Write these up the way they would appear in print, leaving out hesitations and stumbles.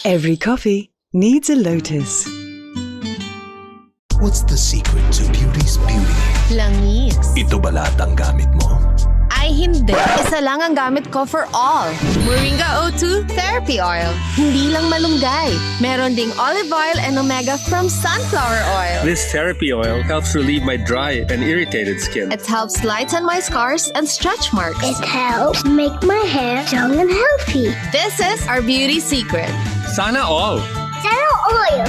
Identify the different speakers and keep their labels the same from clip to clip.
Speaker 1: Every coffee needs a lotus.
Speaker 2: What's the secret to beauty's beauty?
Speaker 3: Langis.
Speaker 2: Ito ba lahat ang gamit mo?
Speaker 3: Ay hindi. Isa lang ang gamit ko for all. Moringa O2 Therapy Oil. Hindi lang malunggay. Meron ding olive oil and omega from sunflower oil.
Speaker 4: This therapy oil helps relieve my dry and irritated skin.
Speaker 3: It helps lighten my scars and stretch marks.
Speaker 5: It helps make my hair strong and healthy.
Speaker 3: This is our beauty secret.
Speaker 4: Sana all!
Speaker 5: Zero oil.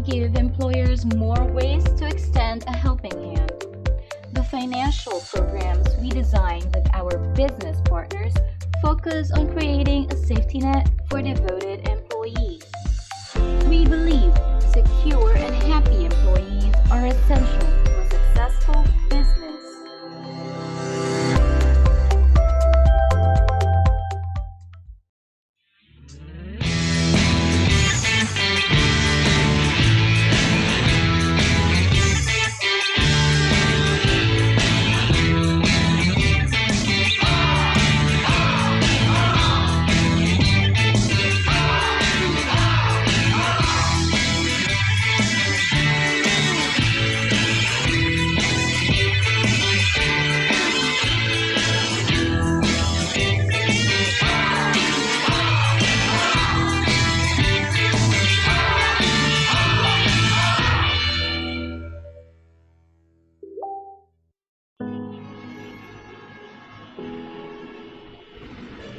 Speaker 6: Give employers more ways to extend a helping hand. The financial programs we design with our business partners focus on creating a safety net for devoted employees. We believe secure and happy employees are essential for successful business.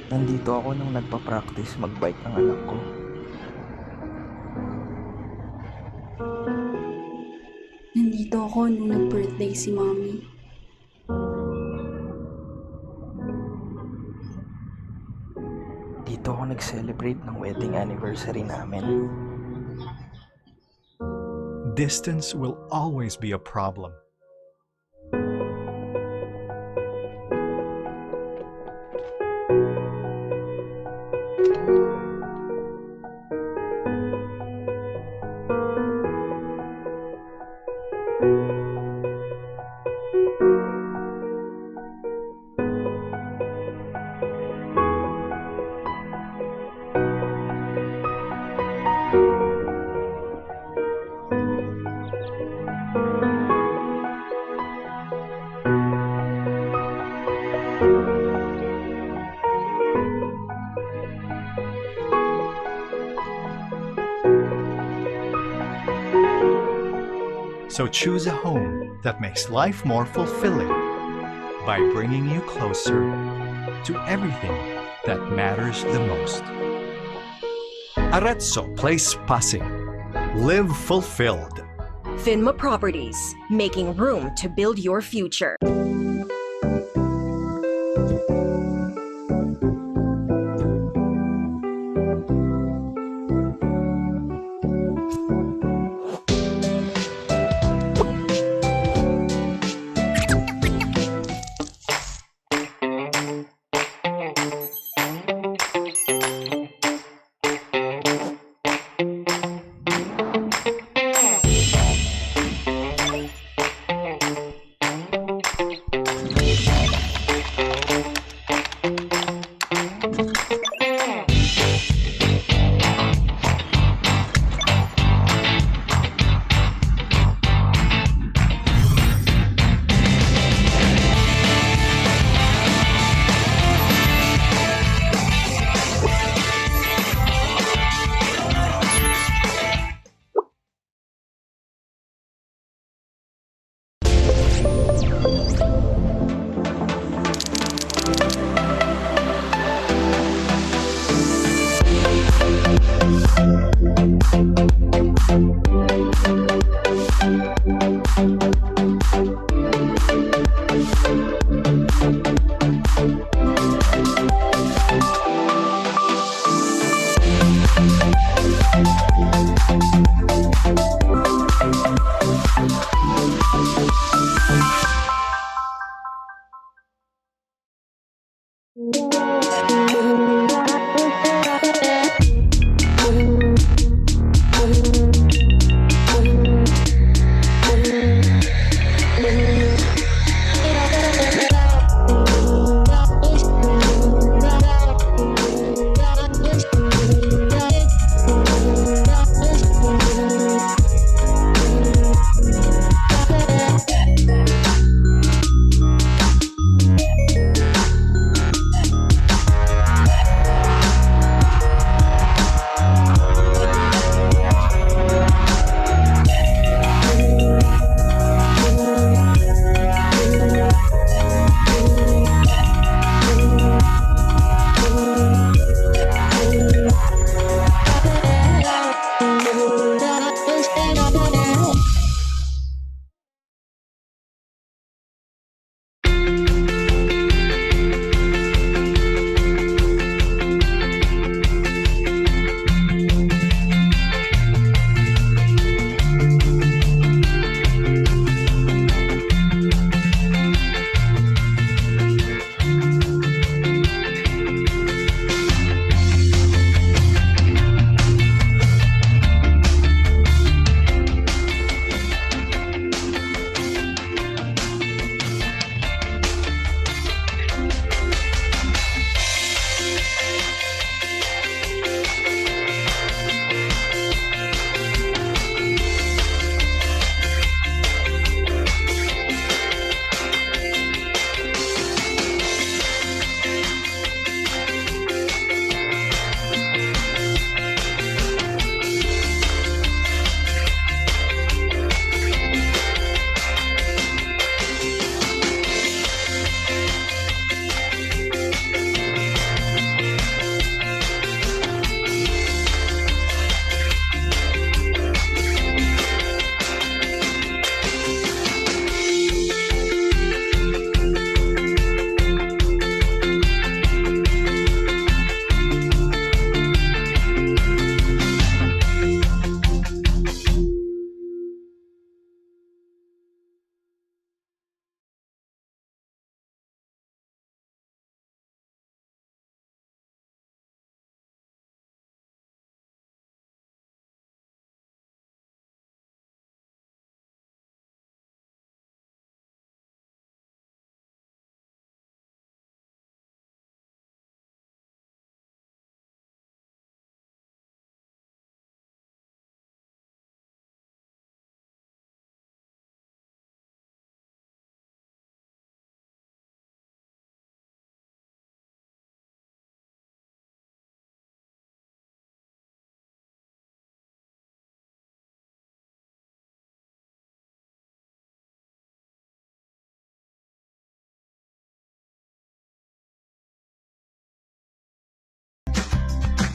Speaker 7: Nandito ako nung nagpa-practice mag-bike ng anak ko.
Speaker 8: Nandito ako nung nag-birthday si Mommy.
Speaker 7: Dito ako nag-celebrate ng wedding anniversary namin.
Speaker 9: Distance will always be a problem. So choose a home that makes life more fulfilling by bringing you closer to everything that matters the most. Arezzo Place Pasig. Live fulfilled.
Speaker 10: Finma Properties, making room to build your future.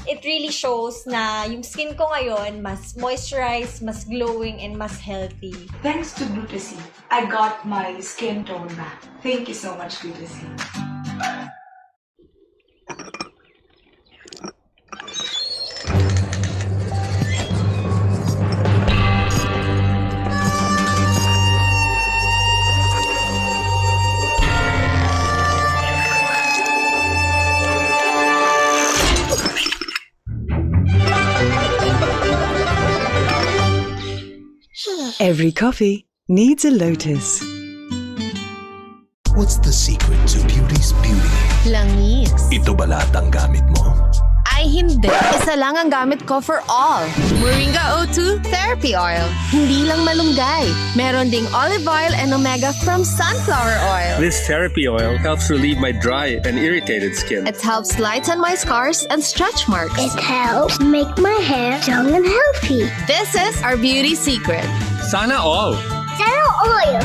Speaker 11: It really shows na yung skin ko ngayon mas moisturized, mas glowing, and mas healthy.
Speaker 12: Thanks to Glutasine, I got my skin tone back. Thank you so much, Glutasine.
Speaker 1: Every coffee needs a lotus.
Speaker 2: What's the secret to beauty's beauty?
Speaker 3: Langis.
Speaker 2: Ito ba lahat ang gamit mo?
Speaker 3: Ay hindi. Isa lang ang gamit ko for all. Moringa O2 Therapy Oil. Hindi lang malunggay. Meron ding olive oil and omega from sunflower oil.
Speaker 4: This therapy oil helps relieve my dry and irritated skin.
Speaker 3: It helps lighten my scars and stretch marks.
Speaker 5: It helps make my hair young and healthy.
Speaker 3: This is our beauty secret.
Speaker 4: Sana all!
Speaker 5: Sana oil.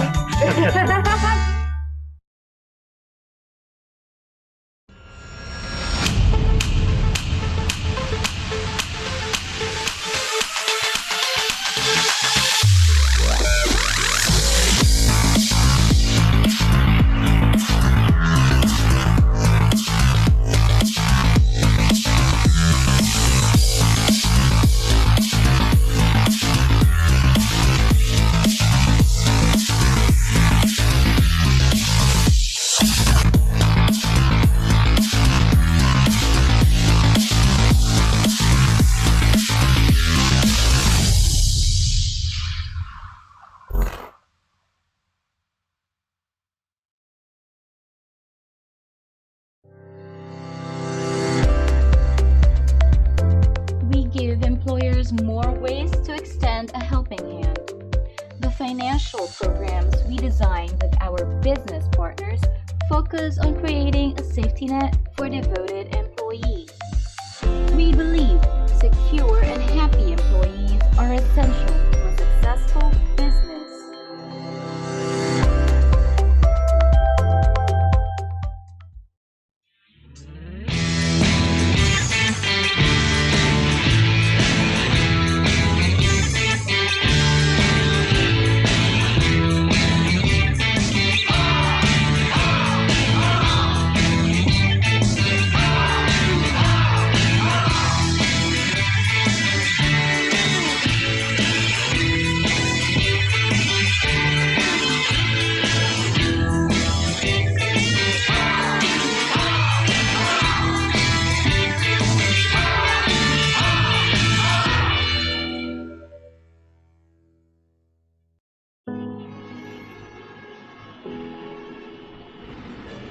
Speaker 6: there's more ways to extend a helping hand. The financial programs we design with our business partners focus on creating a safety net for devoted employees. We believe secure and happy employees are essential to a successful business.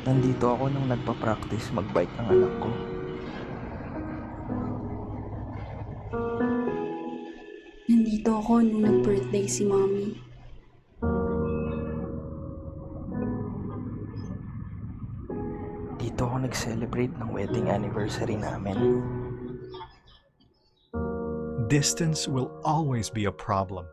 Speaker 7: Nandito ako nung nagpa-practice mag-bike ng anak ko.
Speaker 8: Nandito ako nung nag-birthday si Mommy.
Speaker 7: Dito ako nag-celebrate ng wedding anniversary namin.
Speaker 9: Distance will always be a problem.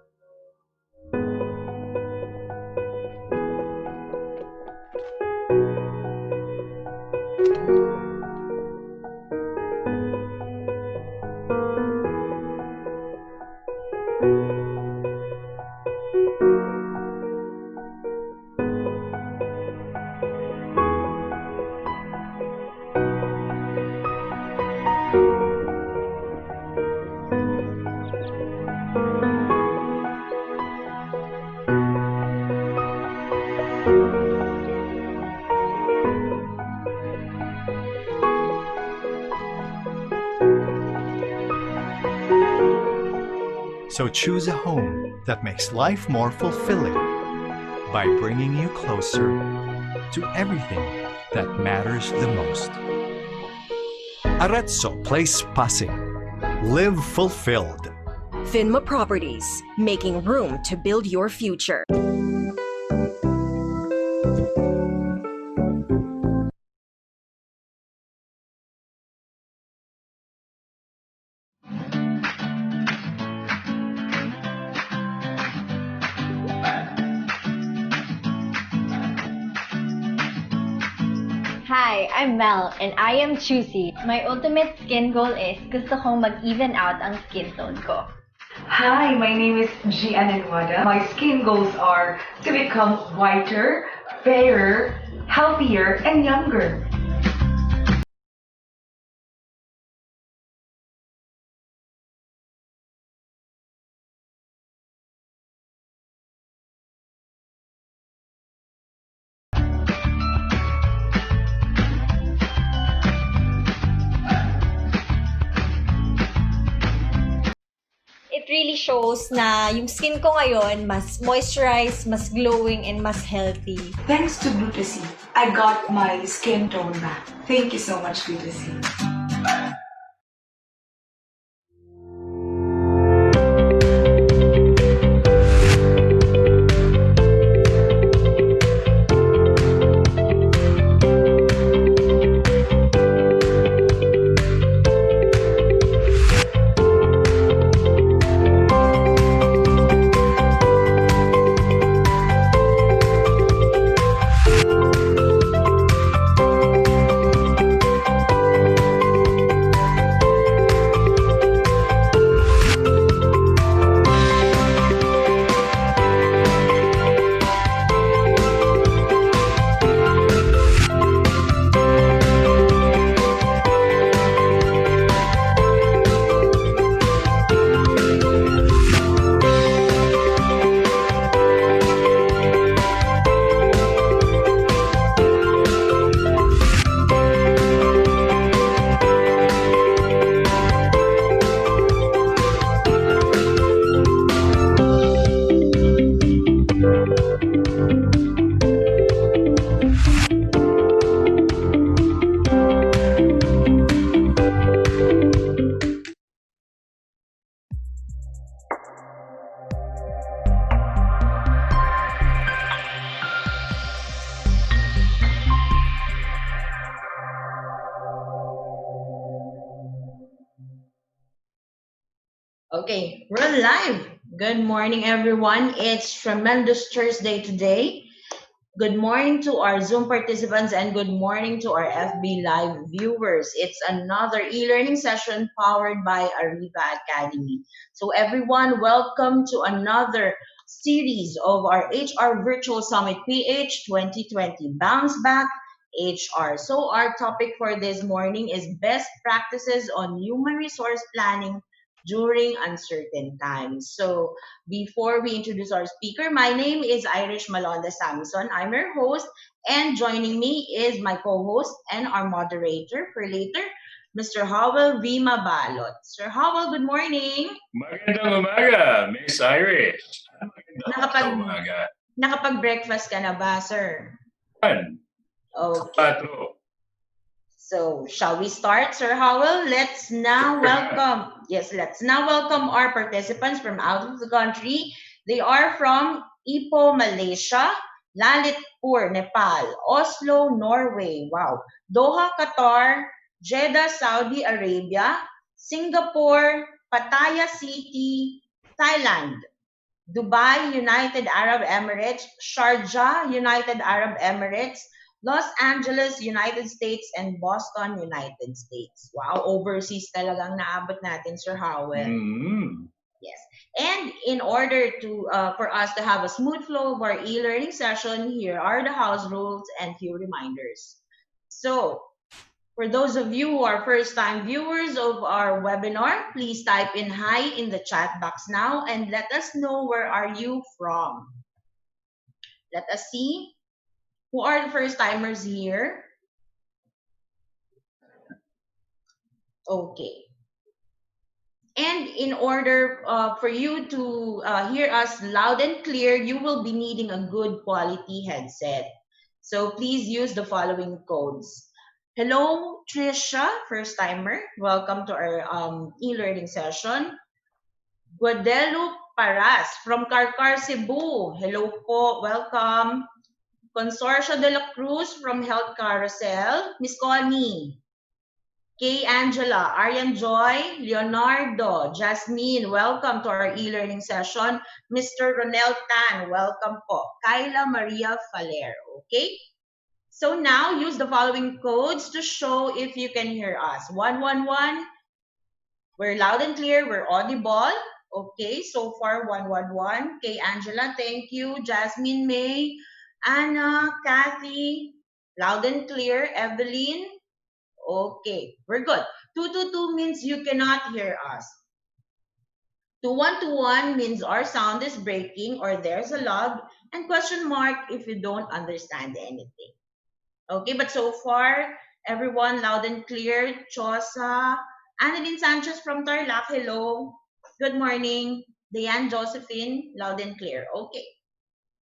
Speaker 9: So choose a home that makes life more fulfilling by bringing you closer to everything that matters the most. Arezzo Place Pasig. Live fulfilled.
Speaker 10: Finma Properties, making room to build your future.
Speaker 13: Hi, I'm Mel, and I am choosy. My ultimate skin goal is gusto kong mag-even out ang skin tone ko.
Speaker 12: Hi, my name is Gian Enwada. My skin goals are to become whiter, fairer, healthier, and younger.
Speaker 11: It really shows na yung skin ko ngayon mas moisturized, mas glowing, and mas healthy.
Speaker 12: Thanks to Glutasy, I got my skin tone back. Thank you so much, Glutasy.
Speaker 14: Okay, we're live. Good morning, everyone. It's tremendous Thursday today. Good morning to our Zoom participants and good morning to our FB Live viewers. It's another e-learning session powered by Ariva Academy. So everyone, welcome to another series of our HR Virtual Summit PH 2020 Bounce Back HR. So our topic for this morning is best practices on human resource planning during uncertain times. So before we introduce our speaker, my name is Irish Malonda Samson. I'm your host, and joining me is my co-host and our moderator for later, Mr. Howell V. Mabalot. Sir Howell, good morning.
Speaker 15: Magandang umaga, Miss Irish.
Speaker 14: Nakapag-breakfast ka na ba, sir?
Speaker 15: Okay.
Speaker 14: So, shall we start, Sir Howell? Let's now welcome our participants from out of the country. They are from Ipoh, Malaysia, Lalitpur, Nepal, Oslo, Norway, wow, Doha, Qatar, Jeddah, Saudi Arabia, Singapore, Pattaya City, Thailand, Dubai, United Arab Emirates, Sharjah, United Arab Emirates, Los Angeles, United States, and Boston, United States. Wow, overseas talagang naabot natin, Sir Howell. Yes. And in order to for us to have a smooth flow of our e-learning session, here are the house rules and few reminders. So, for those of you who are first-time viewers of our webinar, please type in hi in the chat box now and let us know where are you from. Let us see. Who are the first-timers here? Okay. And in order for you to hear us loud and clear, you will be needing a good quality headset. So please use the following codes. Hello, Trisha, first-timer. Welcome to our e-learning session. Guadalupe Paras from Carcar, Cebu. Hello po, welcome. Consorcio de la Cruz from Health Carousel. Miss Connie. Kay Angela, Arian Joy, Leonardo, Jasmine, welcome to our e-learning session. Mr. Ronel Tan, welcome po. Kyla Maria Faler, okay? So now use the following codes to show if you can hear us. 111, we're loud and clear, we're audible. Okay, so far 111. Kay Angela, thank you. Jasmine May, Anna, Kathy, loud and clear. Evelyn, okay, we're good. 222 means you cannot hear us. 2121 means our sound is breaking or there's a lag. And question mark if you don't understand anything. Okay, but so far, everyone loud and clear. Chosa, Annalyn Sanchez from Turla, hello. Good morning. Diane Josephine, loud and clear. Okay.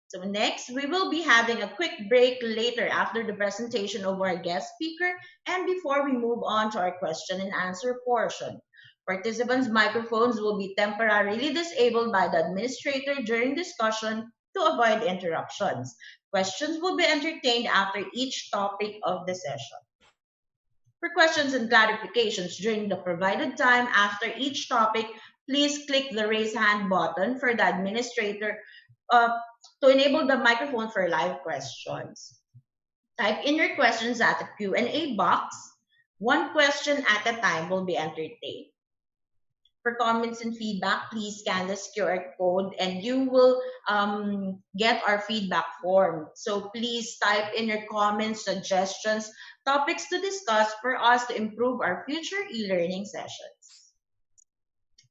Speaker 14: So next, we will be having a quick break later after the presentation of our guest speaker and before we move on to our question and answer portion. Participants' microphones will be temporarily disabled by the administrator during discussion to avoid interruptions. Questions will be entertained after each topic of the session. For questions and clarifications during the provided time after each topic, please click the raise hand button for the administrator to enable the microphone for live questions. Type in your questions at the Q&A box. One question at a time will be entertained. For comments and feedback, please scan this QR code and you will get our feedback form. So please type in your comments, suggestions, topics to discuss for us to improve our future e-learning sessions.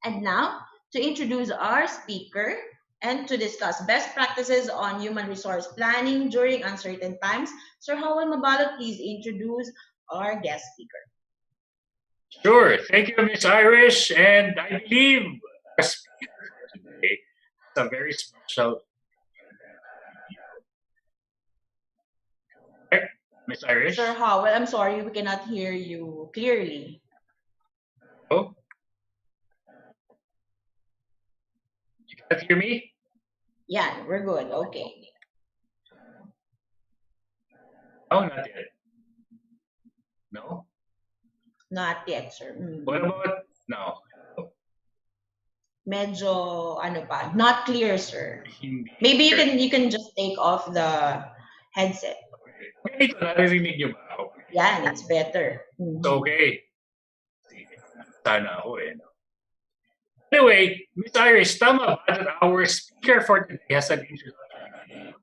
Speaker 14: And now, to introduce our speaker and to discuss best practices on human resource planning during uncertain times, Sir Howell Mabalot, please introduce our guest speaker.
Speaker 15: Sure. Thank you, Miss Irish. And I believe our speaker today is a very special. Miss Irish?
Speaker 14: Sir Howell, I'm sorry, we cannot hear you clearly.
Speaker 15: Oh? You can't hear me?
Speaker 14: Yeah, we're good. Okay.
Speaker 15: Oh, not yet. No?
Speaker 14: Not yet, sir.
Speaker 15: What about now?
Speaker 14: medyo ano pa, not clear, sir. Maybe you can just take off the headset.
Speaker 15: Ito, naririnig niyo ba ako?
Speaker 14: Yan, it's better.
Speaker 15: Okay. Sana ako eh. No? Anyway, Miss Iris, tama ba that our speaker for today has an introduction?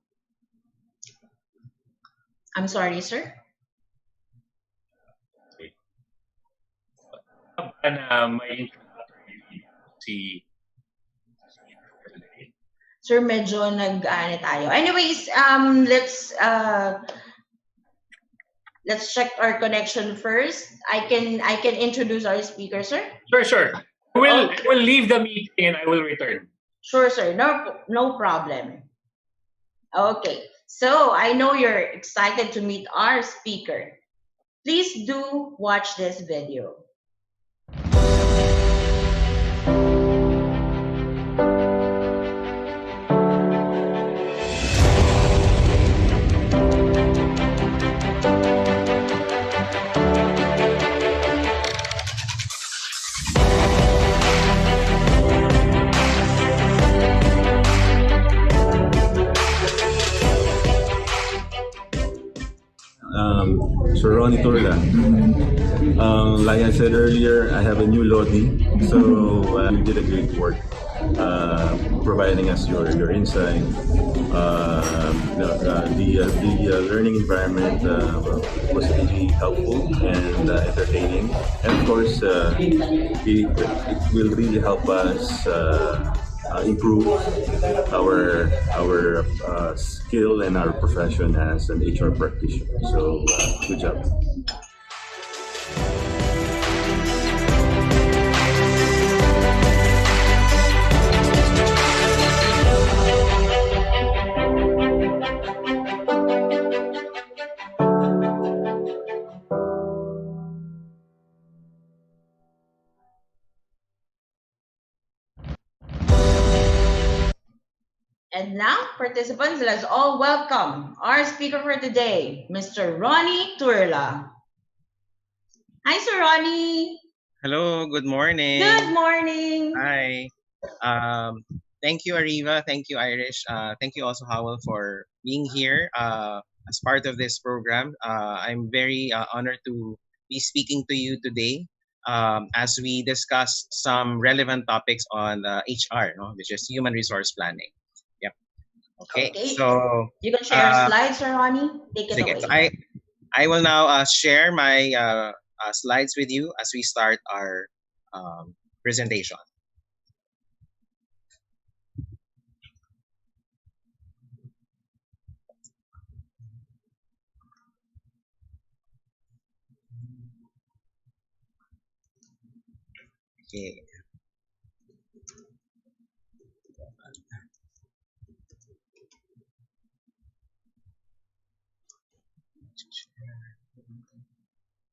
Speaker 14: I'm sorry, sir?
Speaker 15: Na may introduction si
Speaker 14: Sir, medyo nag-ano tayo. Anyways, let's check our connection first. I can introduce our speaker, sir.
Speaker 15: Sure. I will leave the meeting and I will return.
Speaker 14: Sure, sir. No problem. Okay. So I know you're excited to meet our speaker. Please do watch this video.
Speaker 16: Sir Ronnie Turla. Like I said earlier, I have a new Lodi, so you did a great work providing us your insight. The learning environment was really helpful and entertaining, and of course, it will really help us improve our skill and our profession as an HR practitioner. So good job.
Speaker 14: And now, participants, let's all welcome our speaker for today, Mr. Ronnie Birla. Hi, Sir Ronnie.
Speaker 17: Hello, good morning.
Speaker 14: Good morning.
Speaker 17: Hi. Thank you, Ariva. Thank you, Irish. Thank you also, Howell, for being here as part of this program. I'm very honored to be speaking to you today as we discuss some relevant topics on HR, which is human resource planning. Yep. Okay. So
Speaker 14: you can share slides, Sir Ronnie. Take it away.
Speaker 17: So I will now share my slides with you as we start our presentation. Okay.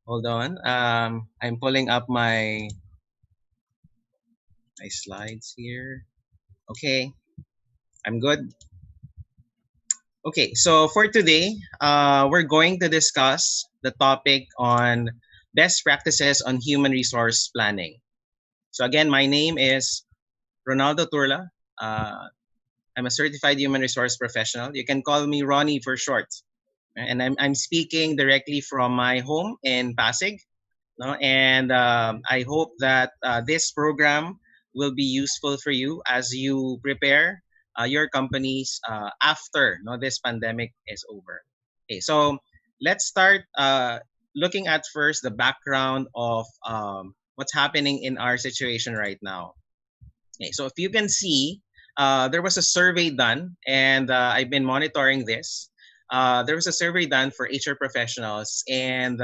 Speaker 17: Hold on. I'm pulling up my slides here. Okay. I'm good. Okay, so for today, we're going to discuss the topic on best practices on human resource planning. So again, my name is Ronaldo Turla. I'm a certified human resource professional. You can call me Ronnie for short. And I'm speaking directly from my home in Pasig. And I hope that this program will be useful for you as you prepare your companies after this pandemic is over. Okay, so let's start looking at first the background of what's happening in our situation right now. Okay, so if you can see, there was a survey done, and I've been monitoring this. There was a survey done for HR professionals, and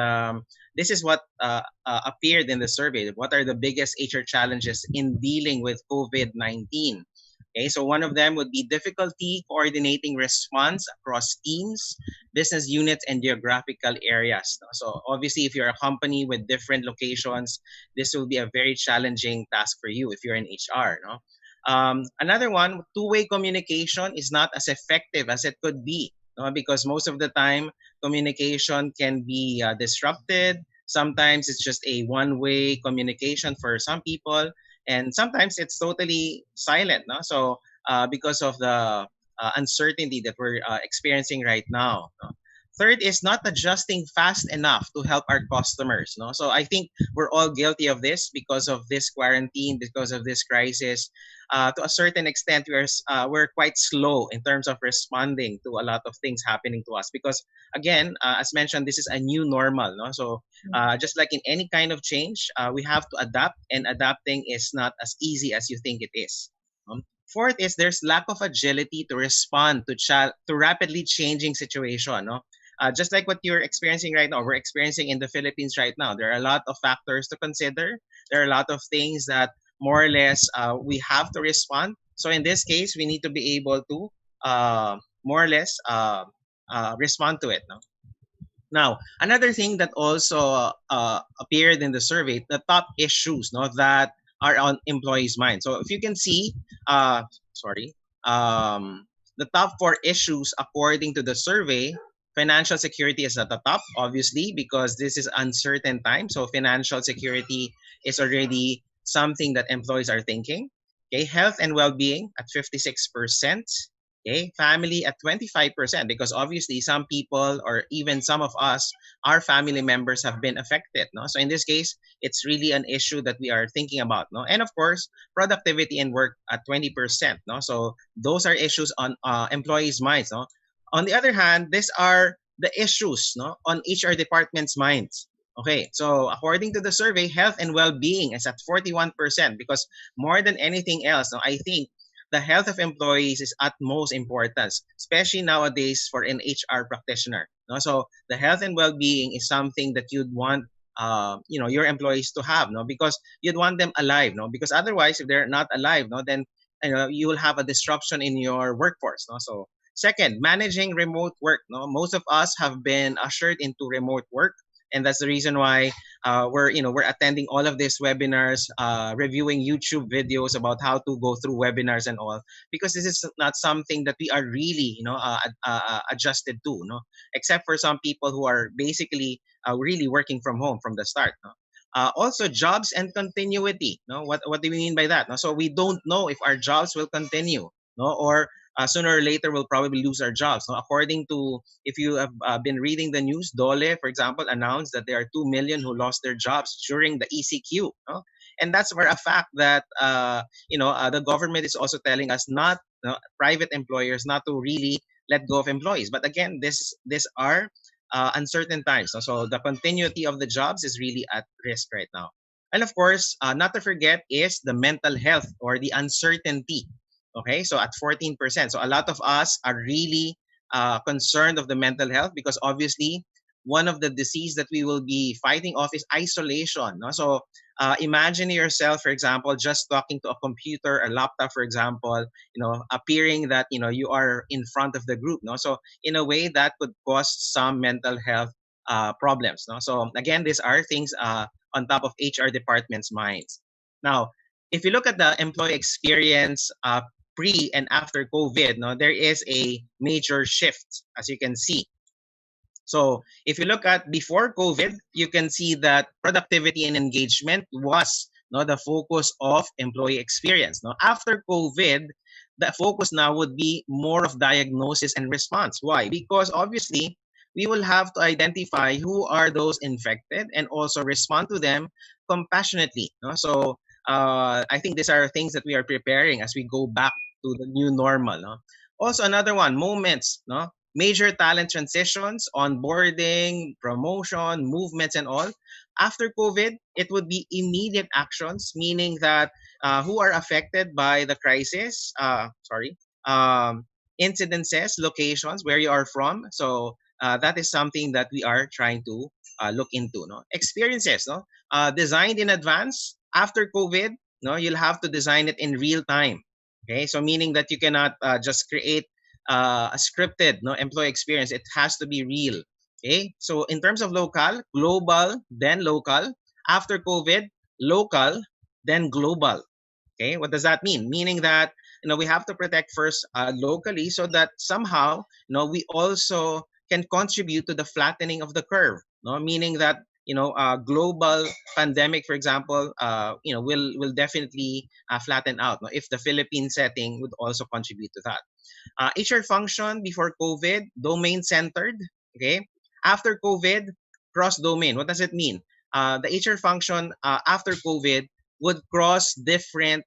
Speaker 17: this is what appeared in the survey. What are the biggest HR challenges in dealing with COVID-19? Okay, so one of them would be difficulty coordinating response across teams, business units, and geographical areas. So obviously, if you're a company with different locations, this will be a very challenging task for you if you're in HR. Another one, two-way communication is not as effective as it could be. Because most of the time, communication can be disrupted. Sometimes it's just a one-way communication for some people. and sometimes it's totally silent. No, so because of the uncertainty that we're experiencing right now. No? Third is not adjusting fast enough to help our customers. No, so I think we're all guilty of this because of this quarantine, because of this crisis. To a certain extent, we're quite slow in terms of responding to a lot of things happening to us. Because again, as mentioned, this is a new normal. No, so just like in any kind of change, we have to adapt, and adapting is not as easy as you think it is. Fourth is there's lack of agility to respond to rapidly changing situation. No, just like what you're experiencing right now, we're experiencing in the Philippines right now. There are a lot of factors to consider. There are a lot of things that more or less we have to respond. So in this case, we need to be able to more or less respond to it. No? Now, another thing that also appeared in the survey, the top issues, no, that are on employees' minds. So if you can see, sorry, the top 4 issues according to the survey, financial security is at the top, obviously, because this is uncertain time. So financial security is already something that employees are thinking. Okay, health and well-being at 56%. Okay, family at 25%, because obviously some people or even some of us, our family members have been affected. No, so in this case, it's really an issue that we are thinking about. No, and of course, productivity and work at 20%. No, so those are issues on employees' minds. No, on the other hand, these are the issues, no, on HR department's minds. Okay, so according to the survey, health and well-being is at 41%, because more than anything else, no, I think the health of employees is at most importance, especially nowadays for an HR practitioner. No? So the health and well-being is something that you'd want your employees to have, no, because you'd want them alive, no, because otherwise if they're not alive, no, then you will have a disruption in your workforce. No? So second, managing remote work. No, most of us have been ushered into remote work, and that's the reason why we're attending all of these webinars, reviewing YouTube videos about how to go through webinars and all, because this is not something that we are really adjusted to, no, except for some people who are basically really working from home from the start. No? Also, jobs and continuity. No, what do we mean by that? No, so we don't know if our jobs will continue, no, or sooner or later we'll probably lose our jobs. No? According to, if you have been reading the news, Dole, for example, announced that there are 2 million who lost their jobs during the ECQ. No? And that's for a fact that the government is also telling us not, private employers, not to really let go of employees. But again, these are uncertain times. No? So the continuity of the jobs is really at risk right now. And of course, not to forget is the mental health or the uncertainty. Okay, so at 14%. So a lot of us are really concerned of the mental health, because obviously one of the disease that we will be fighting off is isolation. No? So imagine yourself, for example, just talking to a computer, a laptop, for example, appearing that you are in front of the group. No, so in a way that could cause some mental health problems. No, so again, these are things on top of HR department's minds. Now, if you look at the employee experience pre and after COVID, no, there is a major shift, as you can see. So if you look at before COVID, you can see that productivity and engagement was the focus of employee experience. No, after COVID, the focus now would be more of diagnosis and response. Why? Because obviously we will have to identify who are those infected and also respond to them compassionately. No? So I think these are things that we are preparing as we go back to the new normal. No? Also, another one, moments. No? Major talent transitions, onboarding, promotion, movements, and all. After COVID, it would be immediate actions, meaning that who are affected by the crisis, incidences, locations, where you are from. So that is something that we are trying to look into. No? Experiences, no? Designed in advance. After COVID, no, you'll have to design it in real time. Okay, so meaning that you cannot just create a scripted employee experience. It has to be real. Okay, so in terms of local, global, then local. After COVID, local, then global. Okay, what does that mean? Meaning that we have to protect first locally, so that somehow we also can contribute to the flattening of the curve. No, meaning that global pandemic, for example, will definitely flatten out. No? If the Philippine setting would also contribute to that. HR function before COVID, domain centered. Okay. After COVID, cross domain. What does it mean? The HR function after COVID would cross different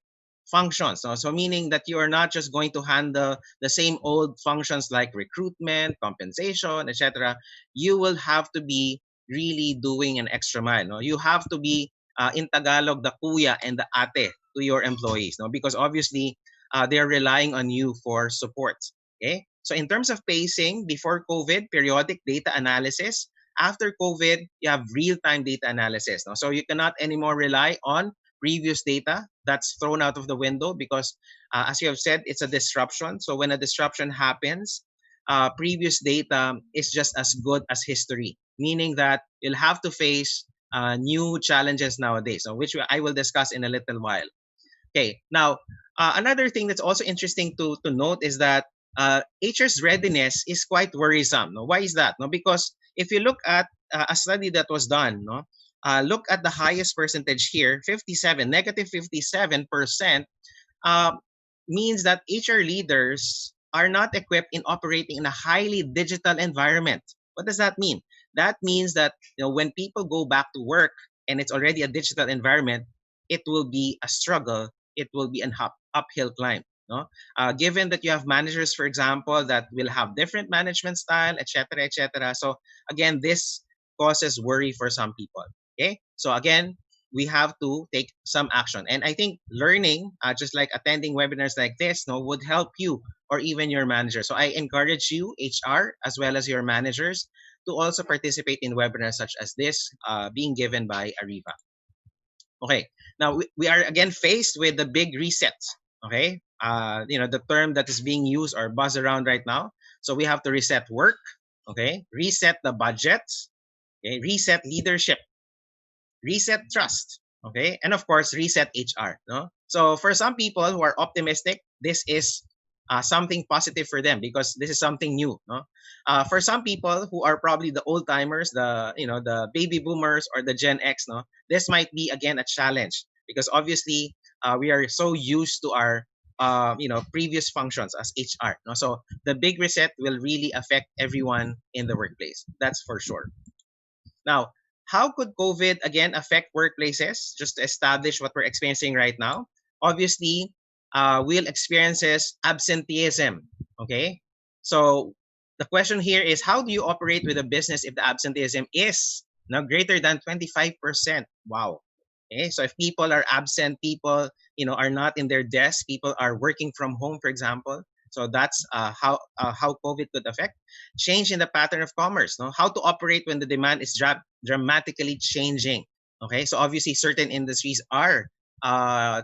Speaker 17: functions. No? So meaning that you are not just going to handle the same old functions like recruitment, compensation, etc. You will have to be really doing an extra mile. No? You have to be in Tagalog the kuya and the ate to your employees. No? Because obviously they're relying on you for support. Okay. So in terms of pacing, before COVID, periodic data analysis. After COVID, you have real-time data analysis. No? So you cannot anymore rely on previous data. That's thrown out of the window because, as you have said, it's a disruption. So when a disruption happens, previous data is just as good as history, meaning that you'll have to face new challenges nowadays, so which I will discuss in a little while. Okay, now another thing that's also interesting to note is that HR's readiness is quite worrisome. No? Why is that? No, because if you look at a study that was done, no, look at the highest percentage here, 57, negative 57%, means that HR leaders are not equipped in operating in a highly digital environment. What does that mean? That means that when people go back to work and it's already a digital environment, it will be a struggle. It will be an uphill climb. No? Given that you have managers, for example, that will have different management style, etc., etc. So again, this causes worry for some people. Okay, so again, we have to take some action, and I think learning, just like attending webinars like this, no, would help you or even your manager. So I encourage you, HR, as well as your managers, to also participate in webinars such as this, being given by Ariva. Okay, now we are again faced with the big reset. Okay, the term that is being used or buzz around right now. So we have to reset work. Okay, reset the budget. Okay, reset leadership, reset trust. Okay, and of course reset HR. No, so for some people who are optimistic, this is something positive for them because this is something new. No, for some people who are probably the old timers, the baby boomers or the Gen X, no, this might be again a challenge because obviously we are so used to our previous functions as HR. No, so the big reset will really affect everyone in the workplace. That's for sure. Now, how could COVID again affect workplaces? Just to establish what we're experiencing right now. Obviously, we'll experience absenteeism. Okay, so the question here is, how do you operate with a business if the absenteeism is now greater than 25%? Wow. Okay, so if people are absent, people are not in their desk, people are working from home, for example. So that's how COVID could affect. Change in the pattern of commerce. No? How to operate when the demand is dramatically changing. Okay, so obviously certain industries are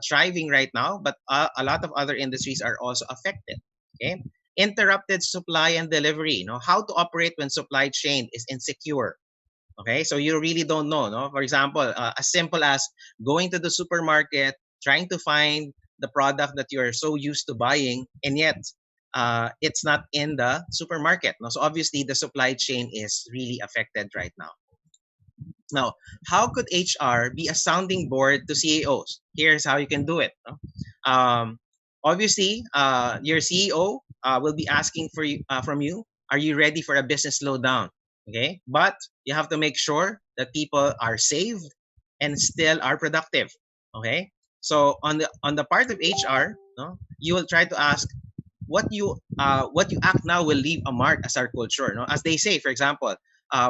Speaker 17: thriving right now, but a lot of other industries are also affected. Okay, interrupted supply and delivery. How to operate when supply chain is insecure. Okay, so you really don't know. No, for example, as simple as going to the supermarket, trying to find the product that you're so used to buying, and yet it's not in the supermarket. No? So obviously the supply chain is really affected right now. Now, how could HR be a sounding board to CEOs? Here's how you can do it. No? Obviously, your CEO will be asking from you, are you ready for a business slowdown? Okay, but you have to make sure that people are saved and still are productive. Okay, so on the part of HR, no, you will try to ask what you act now will leave a mark as our culture. No, as they say, for example,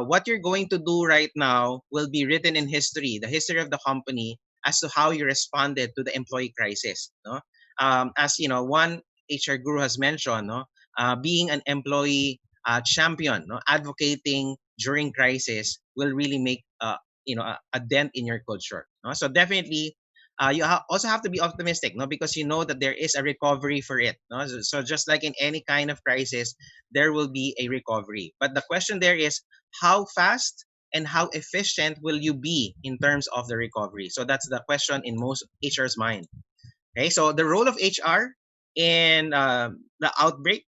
Speaker 17: what you're going to do right now will be written in history, the history of the company, as to how you responded to the employee crisis. No, as one HR guru has mentioned, no, being an employee champion, no, advocating during crisis will really make a dent in your culture. No? So definitely, you also have to be optimistic, no, because you know that there is a recovery for it. No? So just like in any kind of crisis, there will be a recovery. But the question there is, how fast and how efficient will you be in terms of the recovery? So that's the question in most HR's mind. Okay, so the role of HR in the outbreak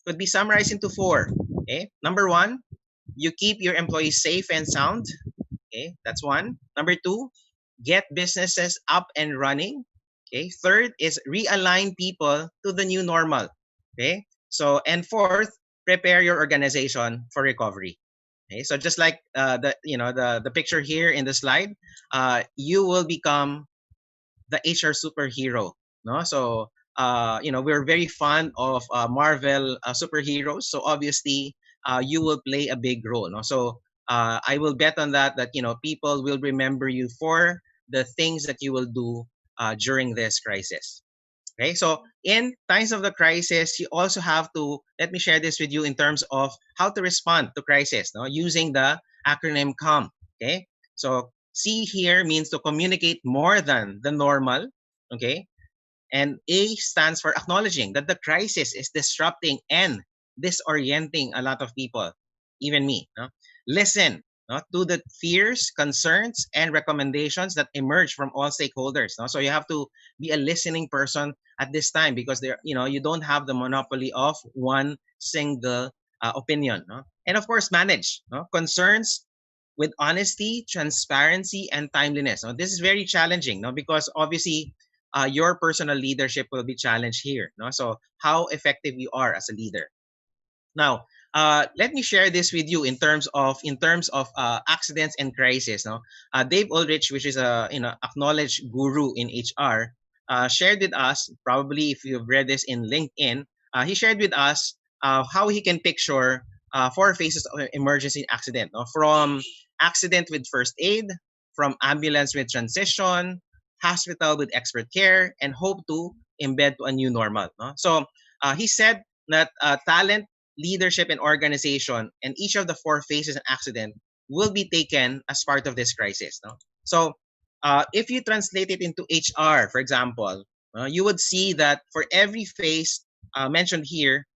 Speaker 17: could be summarized into 4. Okay, number 1, you keep your employees safe and sound. Okay, that's one. Number two, get businesses up and running. Okay, third is realign people to the new normal. Okay, so and fourth, prepare your organization for recovery. Okay, so just like the picture here in the slide, you will become the HR superhero. No, so we're very fond of Marvel superheroes. So obviously, you will play a big role. No, so I will bet on that people will remember you for the things that you will do during this crisis. Okay, so in times of the crisis, you also have to, let me share this with you in terms of how to respond to crisis, no, using the acronym COM. Okay, so C here means to communicate more than the normal. Okay, and A stands for acknowledging that the crisis is disrupting and disorienting a lot of people, even me. No? Listen, no, to the fears, concerns, and recommendations that emerge from all stakeholders. No? So you have to be a listening person at this time because you don't have the monopoly of one single opinion. No? And of course, manage concerns with honesty, transparency, and timeliness. Now, this is very challenging, no? Because obviously your personal leadership will be challenged here. No? So how effective you are as a leader. Now, let me share this with you in terms of accidents and crisis. No, Dave Ulrich, which is a acknowledged guru in HR, shared with us. Probably if you've read this in LinkedIn, he shared with us how he can picture 4 phases of emergency accident. No? From accident with first aid, from ambulance with transition, hospital with expert care, and hope to embed to a new normal. No? So he said that talent, leadership, and organization, and each of the 4 phases and accident will be taken as part of this crisis. No? So if you translate it into HR, for example, you would see that for every phase mentioned here,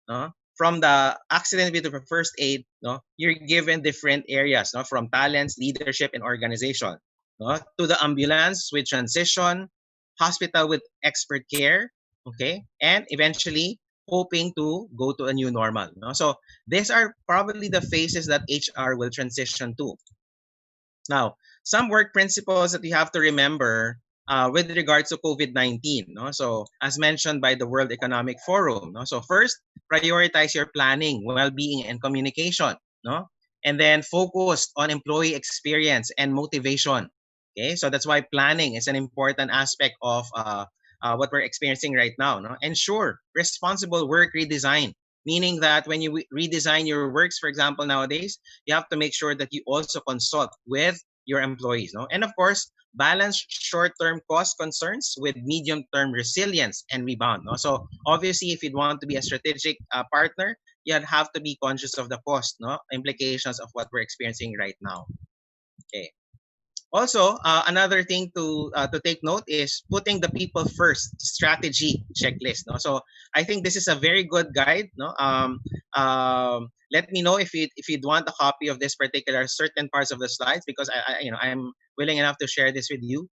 Speaker 17: from the accident with the first aid, you're given different areas, from talents, leadership, and organization, to the ambulance with transition, hospital with expert care, okay, and eventually hoping to go to a new normal. So these are probably the phases that HR will transition to. Now, some work principles that you have to remember with regards to COVID-19. So as mentioned by the World Economic Forum. So first, prioritize your planning, well-being, and communication. And then focus on employee experience and motivation. Okay, so that's why planning is an important aspect of what we're experiencing right now. Ensure responsible work redesign, meaning that when you redesign your works, for example, nowadays, you have to make sure that you also consult with your employees. And of course, balance short-term cost concerns with medium-term resilience and rebound. So obviously, if you want to be a strategic partner, you have to be conscious of the cost implications of what we're experiencing right now. Okay. Also, another thing to take note is putting the people first strategy checklist. So I think this is a very good guide. Let me know if you'd want a copy of this particular certain parts of the slides, because I'm willing enough to share this with you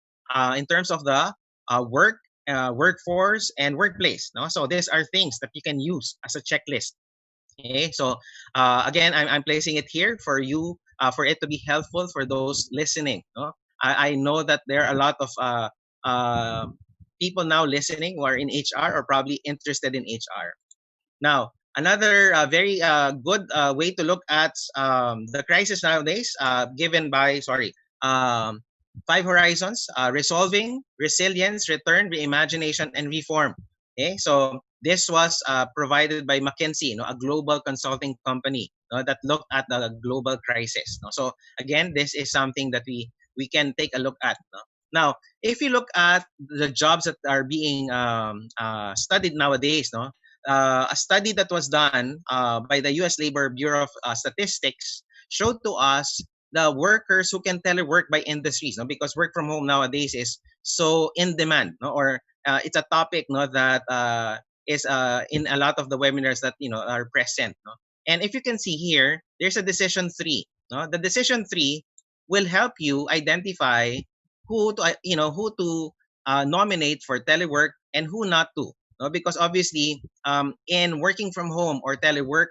Speaker 17: in terms of the workforce and workplace. So these are things that you can use as a checklist. Okay, so again, I'm placing it here for you, for it to be helpful for those listening. I know that there are a lot of people now listening who are in HR or probably interested in HR. Now, another very good way to look at the crisis nowadays, given by, 5 horizons: resolving, resilience, return, reimagination, and reform. Okay, so this was provided by McKinsey, a global consulting company that looked at the global crisis. So again, this is something that we can take a look at. Now, if you look at the jobs that are being studied nowadays, a study that was done by the U.S. Labor Bureau of Statistics showed to us the workers who can telework by industries, because work from home nowadays is so in demand, or it's a topic that is in a lot of the webinars that are present. And if you can see here, there's a decision 3. The decision 3 will help you identify who to nominate for telework and who not to. Because obviously, in working from home or telework,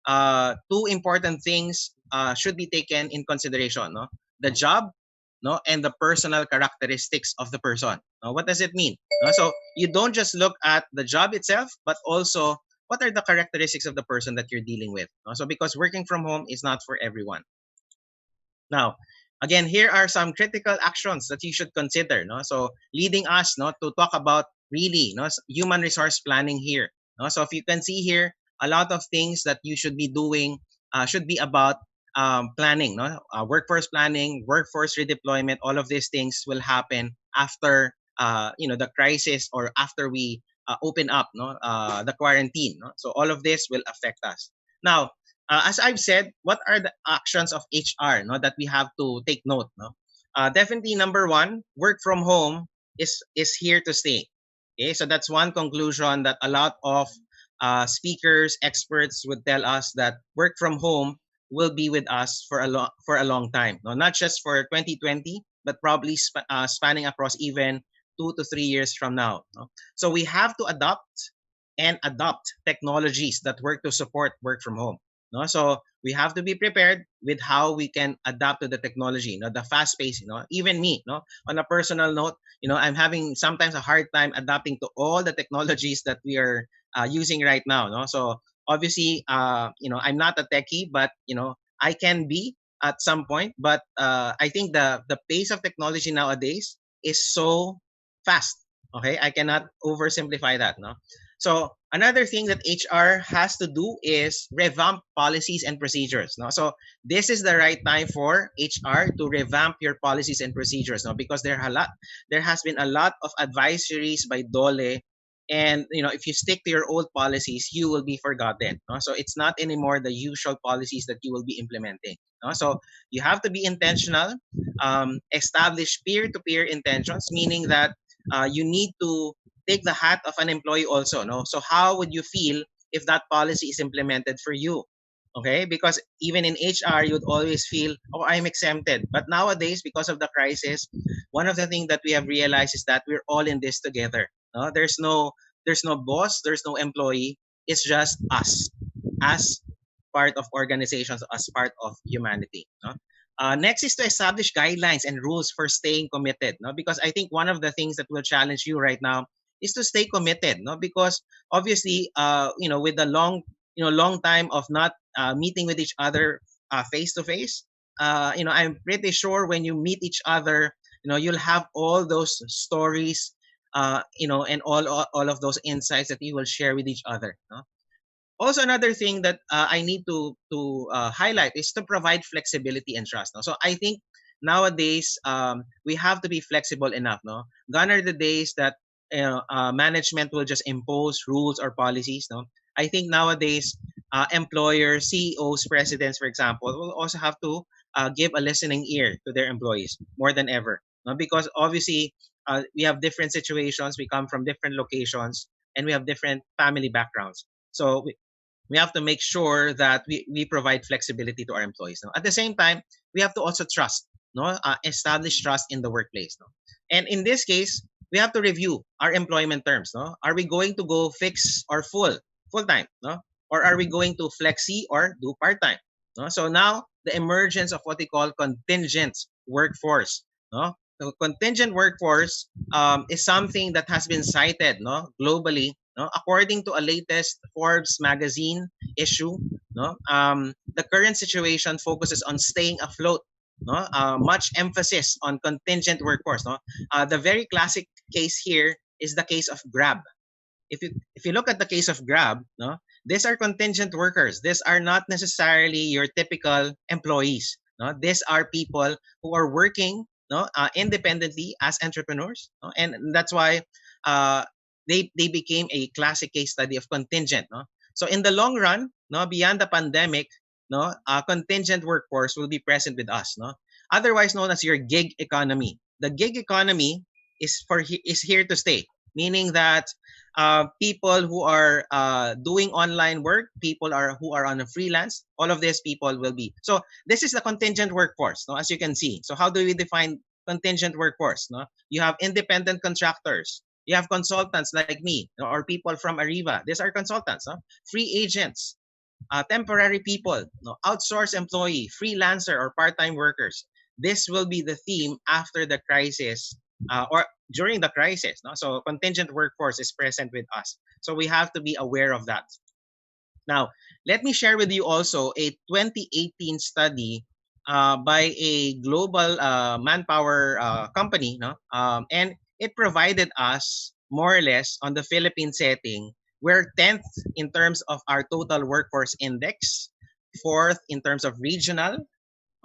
Speaker 17: 2 important things should be taken in consideration. the job, no, and the personal characteristics of the person. Now, what does it mean? No, so you don't just look at the job itself, but also what are the characteristics of the person that you're dealing with. No? So because working from home is not for everyone. Now, again, here are some critical actions that you should consider. No? So leading us, no, to talk about really, no, human resource planning here. No? So if you can see here, a lot of things that you should be doing should be about planning. No? Workforce planning, workforce redeployment, all of these things will happen after the crisis or after we open up, no, the quarantine. No? So all of this will affect us. Now, as I've said, what are the actions of HR, no, that we have to take note? No? Definitely, number one, work from home is here to stay. Okay, so that's one conclusion that a lot of speakers, experts would tell us, that work from home will be with us for a long time. No, not just for 2020, but probably spanning across even 2 to 3 years from now. No? So we have to adopt technologies that work to support work from home. No, so we have to be prepared with how we can adapt to the technology. The fast pace. Even me. On a personal note, I'm having sometimes a hard time adapting to all the technologies that we are using right now. So obviously, I'm not a techie, but I can be at some point. But I think the pace of technology nowadays is so fast. Okay, I cannot oversimplify that. No. So another thing that HR has to do is revamp policies and procedures. No? So this is the right time for HR to revamp your policies and procedures. No? Because there has been a lot of advisories by DOLE, and if you stick to your old policies, you will be forgotten. No? So it's not anymore the usual policies that you will be implementing. No? So you have to be intentional, establish peer-to-peer intentions, meaning that you need to take the hat of an employee also. No, so how would you feel if that policy is implemented for you? Okay, because even in HR, you'd always feel, oh, I'm exempted. But nowadays, because of the crisis, one of the things that we have realized is that we're all in this together. No, there's no boss, there's no employee. It's just us as part of organizations, as part of humanity. No? Next is to establish guidelines and rules for staying committed. No? Because I think one of the things that will challenge you right now is to stay committed. No? Because obviously, with the long time of not meeting with each other face to face, I'm pretty sure when you meet each other, you'll have all those stories, and all of those insights that you will share with each other. No? Also, another thing that I need to highlight is to provide flexibility and trust. No? So I think nowadays we have to be flexible enough. No, gone are the days that management will just impose rules or policies. No, I think nowadays employers, CEOs, presidents, for example, will also have to give a listening ear to their employees more than ever. No? Because obviously we have different situations, we come from different locations, and we have different family backgrounds. So we have to make sure that we provide flexibility to our employees. No? At the same time, we have to also trust, establish trust in the workplace. No? And in this case, we have to review our employment terms. No? Are we going to go fixed or full-time? No? Or are we going to flexi or do part-time? No? So now, the emergence of what they call contingent workforce. No? So contingent workforce is something that has been cited, globally. No? According to a latest Forbes magazine issue, the current situation focuses on staying afloat. No? Much emphasis on contingent workforce. No? The very classic case here is the case of Grab. If you look at the case of Grab, these are contingent workers. These are not necessarily your typical employees. These are people who are working independently as entrepreneurs, and that's why they became a classic case study of contingent. So in the long run, beyond the pandemic, contingent workforce will be present with us. Otherwise known as your gig economy. The gig economy is here to stay, meaning that people who are doing online work, people who are on a freelance, all of these people will be. So this is the contingent workforce, as you can see. So how do we define contingent workforce? You have independent contractors. You have consultants like me, or people from Ariva. These are consultants. Free agents, temporary people, outsourced employee, freelancer, or part-time workers. this will be the theme after the crisis or during the crisis. No? So contingent workforce is present with us. So we have to be aware of that. Now, let me share with you also a 2018 study by a global manpower company, no? And it provided us more or less on the Philippine setting. We're 10th in terms of our total workforce index, 4th in terms of regional,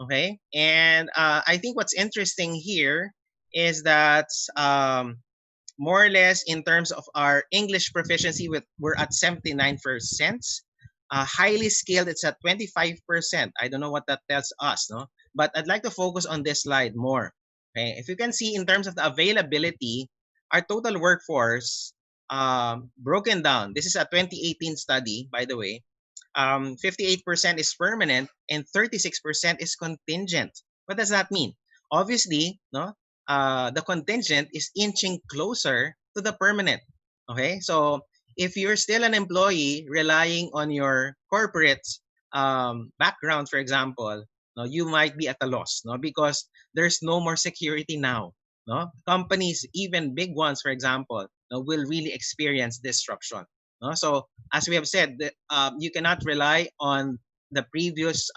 Speaker 17: okay? And I think what's interesting here is that more or less in terms of our English proficiency, we're at 79%. Highly skilled, it's at 25%. I don't know what that tells us, no? But I'd like to focus on this slide more. Okay, if you can see in terms of the availability, our total workforce broken down. This is a 2018 study, by the way. 58% is permanent and 36% is contingent. What does that mean? Obviously, no, the contingent is inching closer to the permanent. Okay, so if you're still an employee relying on your corporate background, for example, no, you might be at a loss, no, because there's no more security now. No, companies, even big ones, for example, no, will really experience disruption. No? So as we have said, you cannot rely on the previous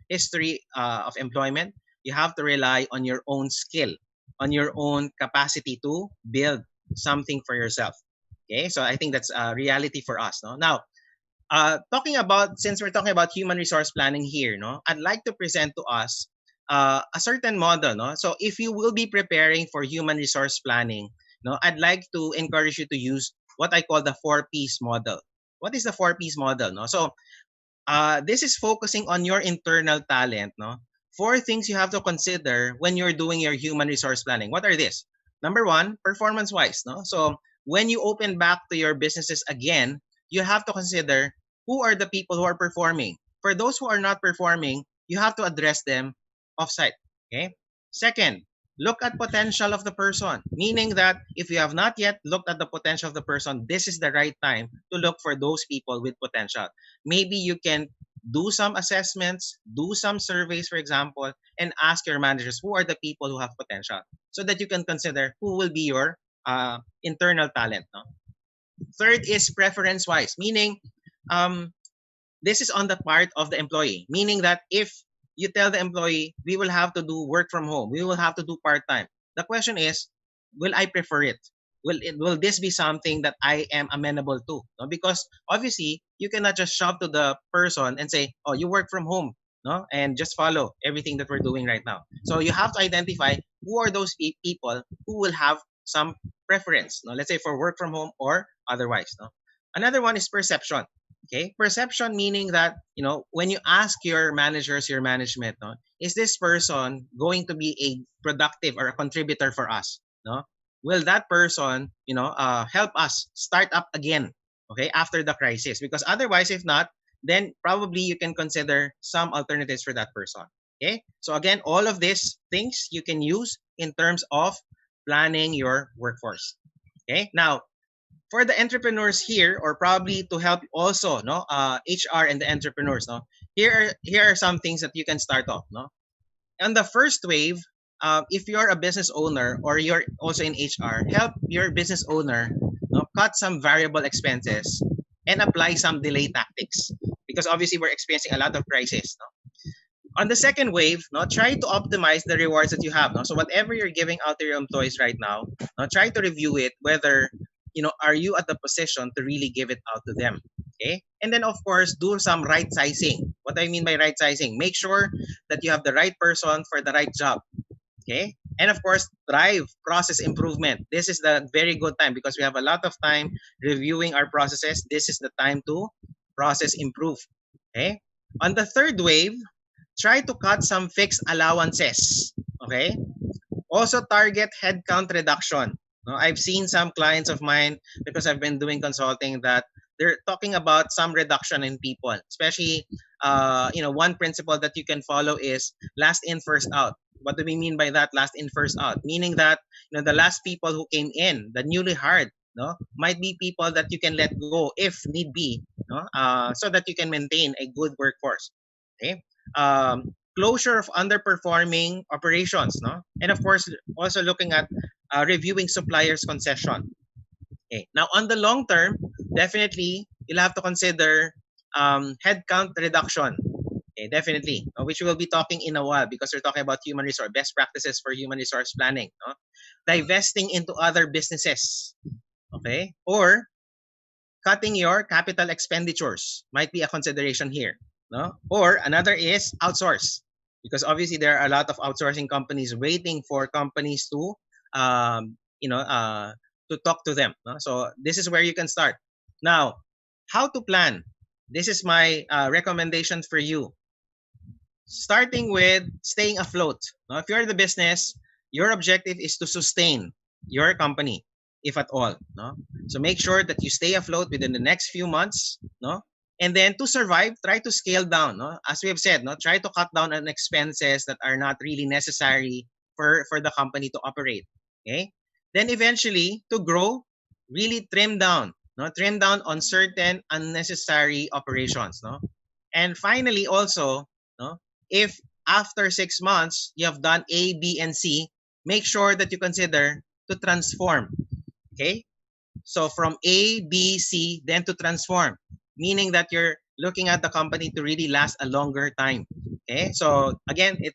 Speaker 17: history of employment. You have to rely on your own skill, on your own capacity to build something for yourself. Okay, so I think that's a reality for us. No? Now, since we're talking about human resource planning here, no, I'd like to present to us a certain model. No? So if you will be preparing for human resource planning, no, I'd like to encourage you to use what I call the 4Ps model. What is the 4Ps model? No? So this is focusing on your internal talent. No? 4 things you have to consider when you're doing your human resource planning. What are these? Number 1, performance-wise. No? So when you open back to your businesses again, you have to consider who are the people who are performing. For those who are not performing, you have to address them offsite. Okay. Second, look at potential of the person, meaning that if you have not yet looked at the potential of the person, this is the right time to look for those people with potential. Maybe you can do some assessments, do some surveys, for example, and ask your managers who are the people who have potential so that you can consider who will be your internal talent. No? Third is preference-wise, meaning this is on the part of the employee, meaning that if you tell the employee, we will have to do work from home, we will have to do part-time. The question is, will I prefer it? Will this be something that I am amenable to? No? Because obviously, you cannot just shove to the person and say, oh, you work from home, no, and just follow everything that we're doing right now. So you have to identify who are those people who will have some preference, no? Let's say for work from home or otherwise. No? Another one is perception. Okay, perception meaning that, you know, when you ask your managers, your management, no, is this person going to be a productive or a contributor for us? No, will that person, you know, help us start up again? Okay, after the crisis, because otherwise, if not, then probably you can consider some alternatives for that person. Okay, so again, all of these things you can use in terms of planning your workforce. Okay, now for the entrepreneurs here, or probably to help also, no, HR and the entrepreneurs, no, here are some things that you can start off, no. On the first wave, if you're a business owner or you're also in HR, help your business owner, no, cut some variable expenses and apply some delay tactics, because obviously we're experiencing a lot of crisis. No? On the second wave, no, try to optimize the rewards that you have. No? So whatever you're giving out to your employees right now, no, try to review it, whether, you know, are you at the position to really give it out to them? Okay. And then of course, do some right sizing. What I mean by right sizing, make sure that you have the right person for the right job. Okay. And of course, drive process improvement. This is the very good time because we have a lot of time reviewing our processes. This is the time to process improve. Okay. On the third wave, try to cut some fixed allowances. Okay. Also target headcount reduction. No, I've seen some clients of mine, because I've been doing consulting, that they're talking about some reduction in people, especially, you know, one principle that you can follow is last in, first out. What do we mean by that, last in, first out? Meaning that, you know, the last people who came in, the newly hired, no, might be people that you can let go if need be, no, so that you can maintain a good workforce. Okay. closure of underperforming operations, no? And of course, also looking at reviewing suppliers' concession. Okay. Now, on the long term, definitely you'll have to consider headcount reduction. Okay, definitely, which we'll be talking in a while because we're talking about human resource best practices for human resource planning. No? Divesting into other businesses, okay, or cutting your capital expenditures might be a consideration here. No, or another is outsource because obviously there are a lot of outsourcing companies waiting for companies to, to talk to them. No? So this is where you can start. Now, how to plan? This is my recommendation for you. Starting with staying afloat. Now, if you're the business, your objective is to sustain your company, if at all. No? So make sure that you stay afloat within the next few months. No? And then to survive, try to scale down. No? As we have said, no? Try to cut down on expenses that are not really necessary for the company to operate. Okay? Then eventually, to grow, really trim down. No? Trim down on certain unnecessary operations. No? And finally, also, no? If after 6 months you have done A, B, and C, make sure that you consider to transform. Okay? So from A, B, C, then to transform, meaning that you're looking at the company to really last a longer time. Okay? So again, it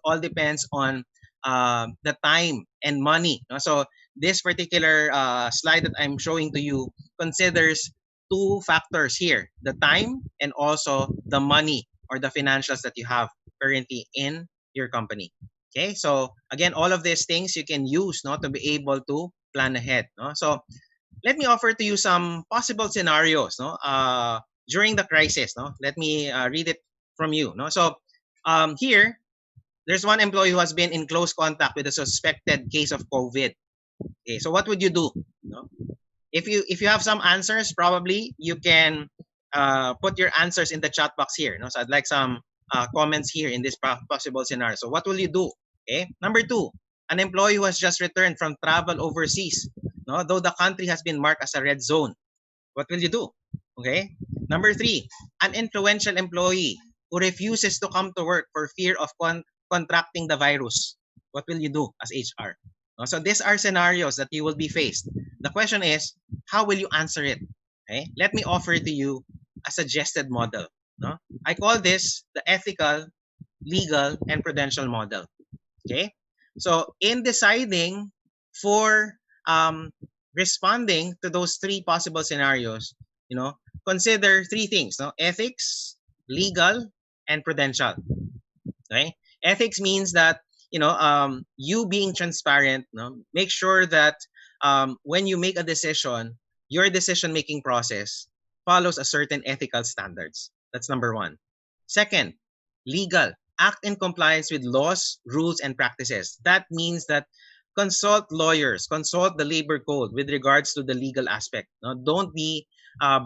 Speaker 17: all depends on the time and money. So this particular slide that I'm showing to you considers two factors here, the time and also the money or the financials that you have currently in your company. Okay, so again, all of these things you can use to be able to plan ahead. So let me offer to you some possible scenarios during the crisis. Let me read it from you. So here, there's one employee who has been in close contact with a suspected case of COVID. Okay, so what would you do? If you have some answers, probably you can put your answers in the chat box here. So I'd like some comments here in this possible scenario. So what will you do? Okay. Number 2, an employee who has just returned from travel overseas, though the country has been marked as a red zone. What will you do? Okay. Number 3, an influential employee who refuses to come to work for fear of contracting the virus. What will you do as HR? So these are scenarios that you will be faced. The question is, how will you answer it? Okay. Let me offer to you a suggested model. I call this the ethical, legal, and prudential model. Okay, so in deciding for responding to those 3 possible scenarios, consider 3 things: ethics, legal, and prudential. Okay, ethics means that you being transparent. Make sure that when you make a decision, your decision-making process follows a certain ethical standards. That's number 1. Second, legal. Act in compliance with laws, rules, and practices. That means that consult lawyers, consult the labor code with regards to the legal aspect. Don't be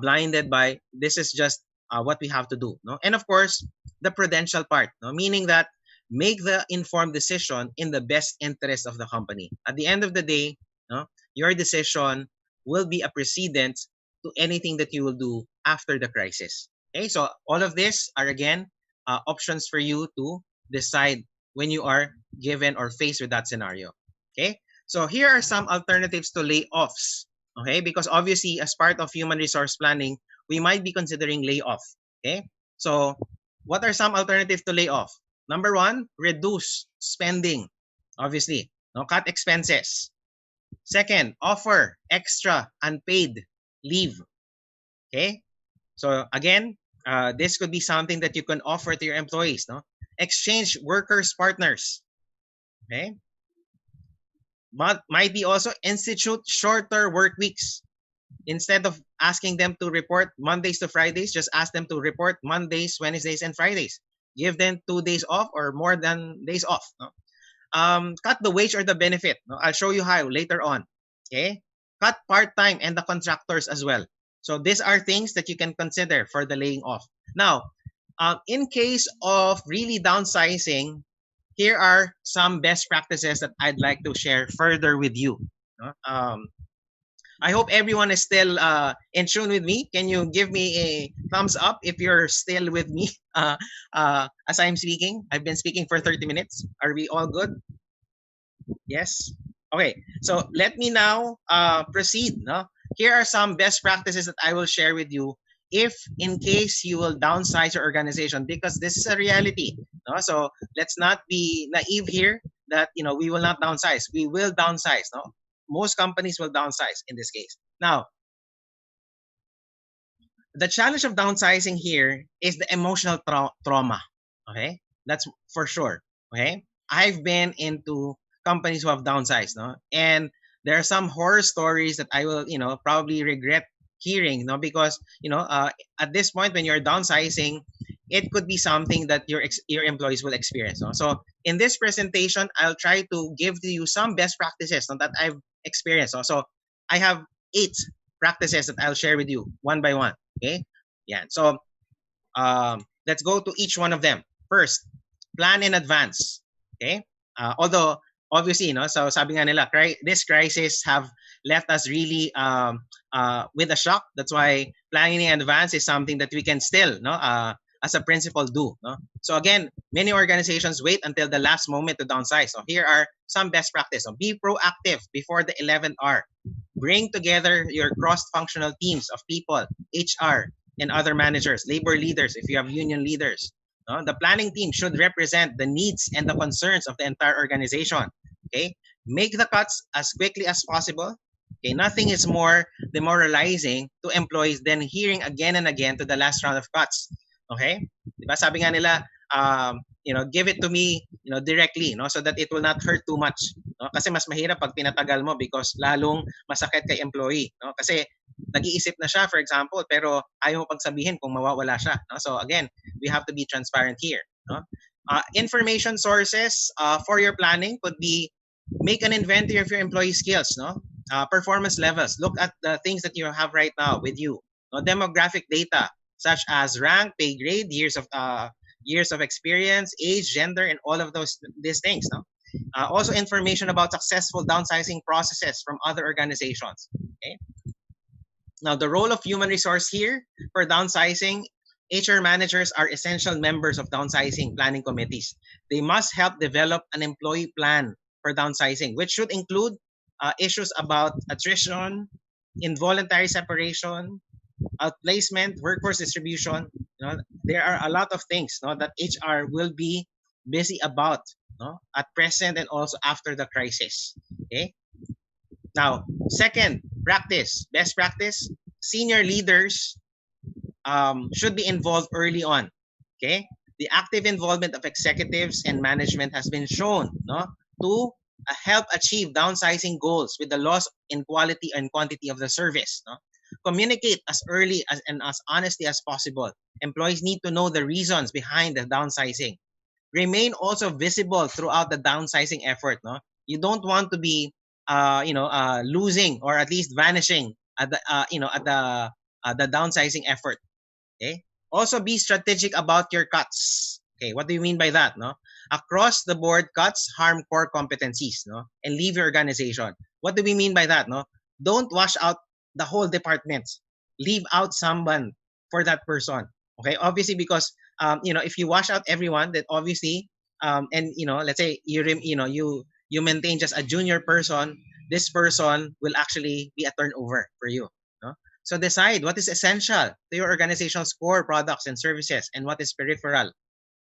Speaker 17: blinded by this is just what we have to do. And of course, the prudential part, meaning that make the informed decision in the best interest of the company. At the end of the day, your decision will be a precedent to anything that you will do after the crisis. Okay, so all of this are again options for you to decide when you are given or faced with that scenario. Okay, so here are some alternatives to layoffs. Okay, because obviously as part of human resource planning, we might be considering layoff. Okay, so what are some alternatives to layoff? Number 1, reduce spending. Obviously, cut expenses. Second, offer extra unpaid leave. Okay, so again, this could be something that you can offer to your employees. Exchange workers partners. Okay, might be also institute shorter work weeks. Instead of asking them to report Mondays to Fridays, just ask them to report Mondays, Wednesdays, and Fridays. Give them 2 days off or more than days off. Cut the wage or the benefit. I'll show you how later on. Okay, cut part-time and the contractors as well. So these are things that you can consider for the laying off. Now, in case of really downsizing, here are some best practices that I'd like to share further with you. I hope everyone is still in tune with me. Can you give me a thumbs up if you're still with me as I'm speaking? I've been speaking for 30 minutes. Are we all good? Yes? Okay, so let me now proceed. No? Here are some best practices that I will share with you if in case you will downsize your organization, because this is a reality. No? So let's not be naive here that we will not downsize. We will downsize. No? Most companies will downsize in this case. Now, the challenge of downsizing here is the emotional trauma. Okay, that's for sure. Okay, I've been into companies who have downsized, no, and there are some horror stories that I will, probably regret hearing, no, because at this point when you're downsizing, it could be something that your employees will experience. No? So in this presentation, I'll try to give to you some best practices, no, that I've experienced. No? So I have 8 practices that I'll share with you one by one. Okay, yeah. So let's go to each one of them. First, plan in advance. Okay, although obviously, so sabi nga nila, this crisis have left us really with a shock. That's why planning in advance is something that we can still, as a principle do. No? So again, many organizations wait until the last moment to downsize. So here are some best practice. So be proactive before the 11th hour. Bring together your cross-functional teams of people, HR, and other managers, labor leaders, if you have union leaders. No? The planning team should represent the needs and the concerns of the entire organization. Okay, make the cuts as quickly as possible. Okay, nothing is more demoralizing to employees than hearing again and again to the last round of cuts. Okay, diba? Sabi nga nila, give it to me, directly, no, so that it will not hurt too much. No? Kasi mas mahirap pag pinatagal mo because lalong masakit kay employee. No? Kasi nag-iisip na siya, for example, pero ayaw mo pagsabihin kung mawawala siya. No? So again, we have to be transparent here. No? Information sources for your planning could be make an inventory of your employee skills, no? Performance levels. Look at the things that you have right now with you. No? Demographic data such as rank, pay grade, years of experience, age, gender, and all of these things. No? Also information about successful downsizing processes from other organizations. Okay. Now, the role of human resource here for downsizing, HR managers are essential members of downsizing planning committees. They must help develop an employee plan for downsizing, which should include issues about attrition, involuntary separation, outplacement, workforce distribution. There are a lot of things, that HR will be busy about, at present and also after the crisis. Okay. Now, second best practice, senior leaders should be involved early on. Okay, the active involvement of executives and management has been shown, to help achieve downsizing goals with the loss in quality and quantity of the service. Communicate as early and as honestly as possible. Employees need to know the reasons behind the downsizing. Remain also visible throughout the downsizing effort. No, you don't want to be, losing or at least vanishing at the downsizing effort. Okay. Also, be strategic about your cuts. Okay, what do you mean by that? No, across the board cuts harm core competencies. No, and leave your organization. What do we mean by that? No, don't wash out the whole department. Leave out someone for that person. Okay, obviously because if you wash out everyone, then obviously and let's say you maintain just a junior person, this person will actually be a turnover for you. No? So decide what is essential to your organization's core products and services and what is peripheral.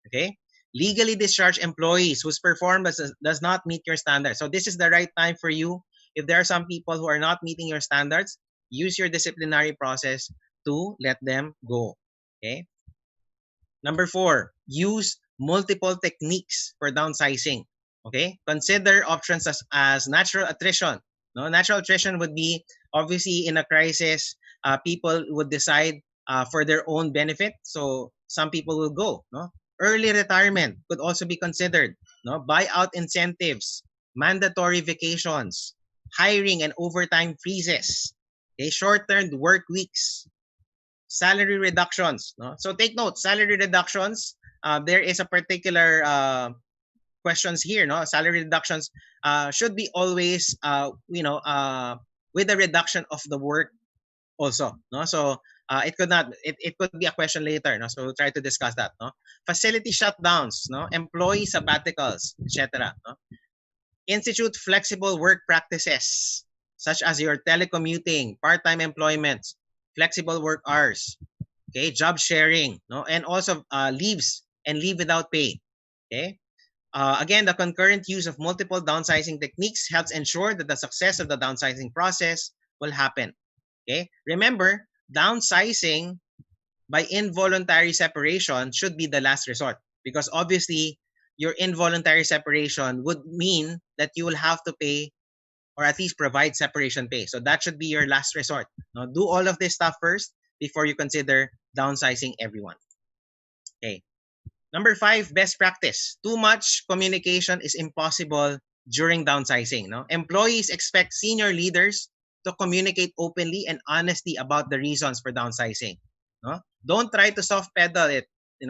Speaker 17: Okay, legally discharge employees whose performance does not meet your standards. So this is the right time for you. If there are some people who are not meeting your standards, use your disciplinary process to let them go. Okay. Number 4, use multiple techniques for downsizing. Okay. Consider options as natural attrition. No, natural attrition would be obviously in a crisis, people would decide for their own benefit. So some people will go. No, early retirement could also be considered. No, buyout incentives, mandatory vacations, hiring and overtime freezes. Okay, short-term work weeks, salary reductions. No? So take note, salary reductions, there is a particular questions here. No? Salary reductions should be always, with the reduction of the work also, no? So it could not, it could be a question later, no? So we'll try to discuss that, no? Facility shutdowns, no? Employee sabbaticals, etc., no? Institute flexible work practices such as your telecommuting, part-time employment, flexible work hours, okay, job sharing, no? And also leaves and leave without pay, okay? Again, the concurrent use of multiple downsizing techniques helps ensure that the success of the downsizing process will happen. Okay? Remember, downsizing by involuntary separation should be the last resort, because obviously your involuntary separation would mean that you will have to pay or at least provide separation pay. So that should be your last resort. Now, do all of this stuff first before you consider downsizing everyone. Okay. Number 5, best practice. Too much communication is impossible during downsizing. No? Employees expect senior leaders to communicate openly and honestly about the reasons for downsizing. No? Don't try to soft pedal it,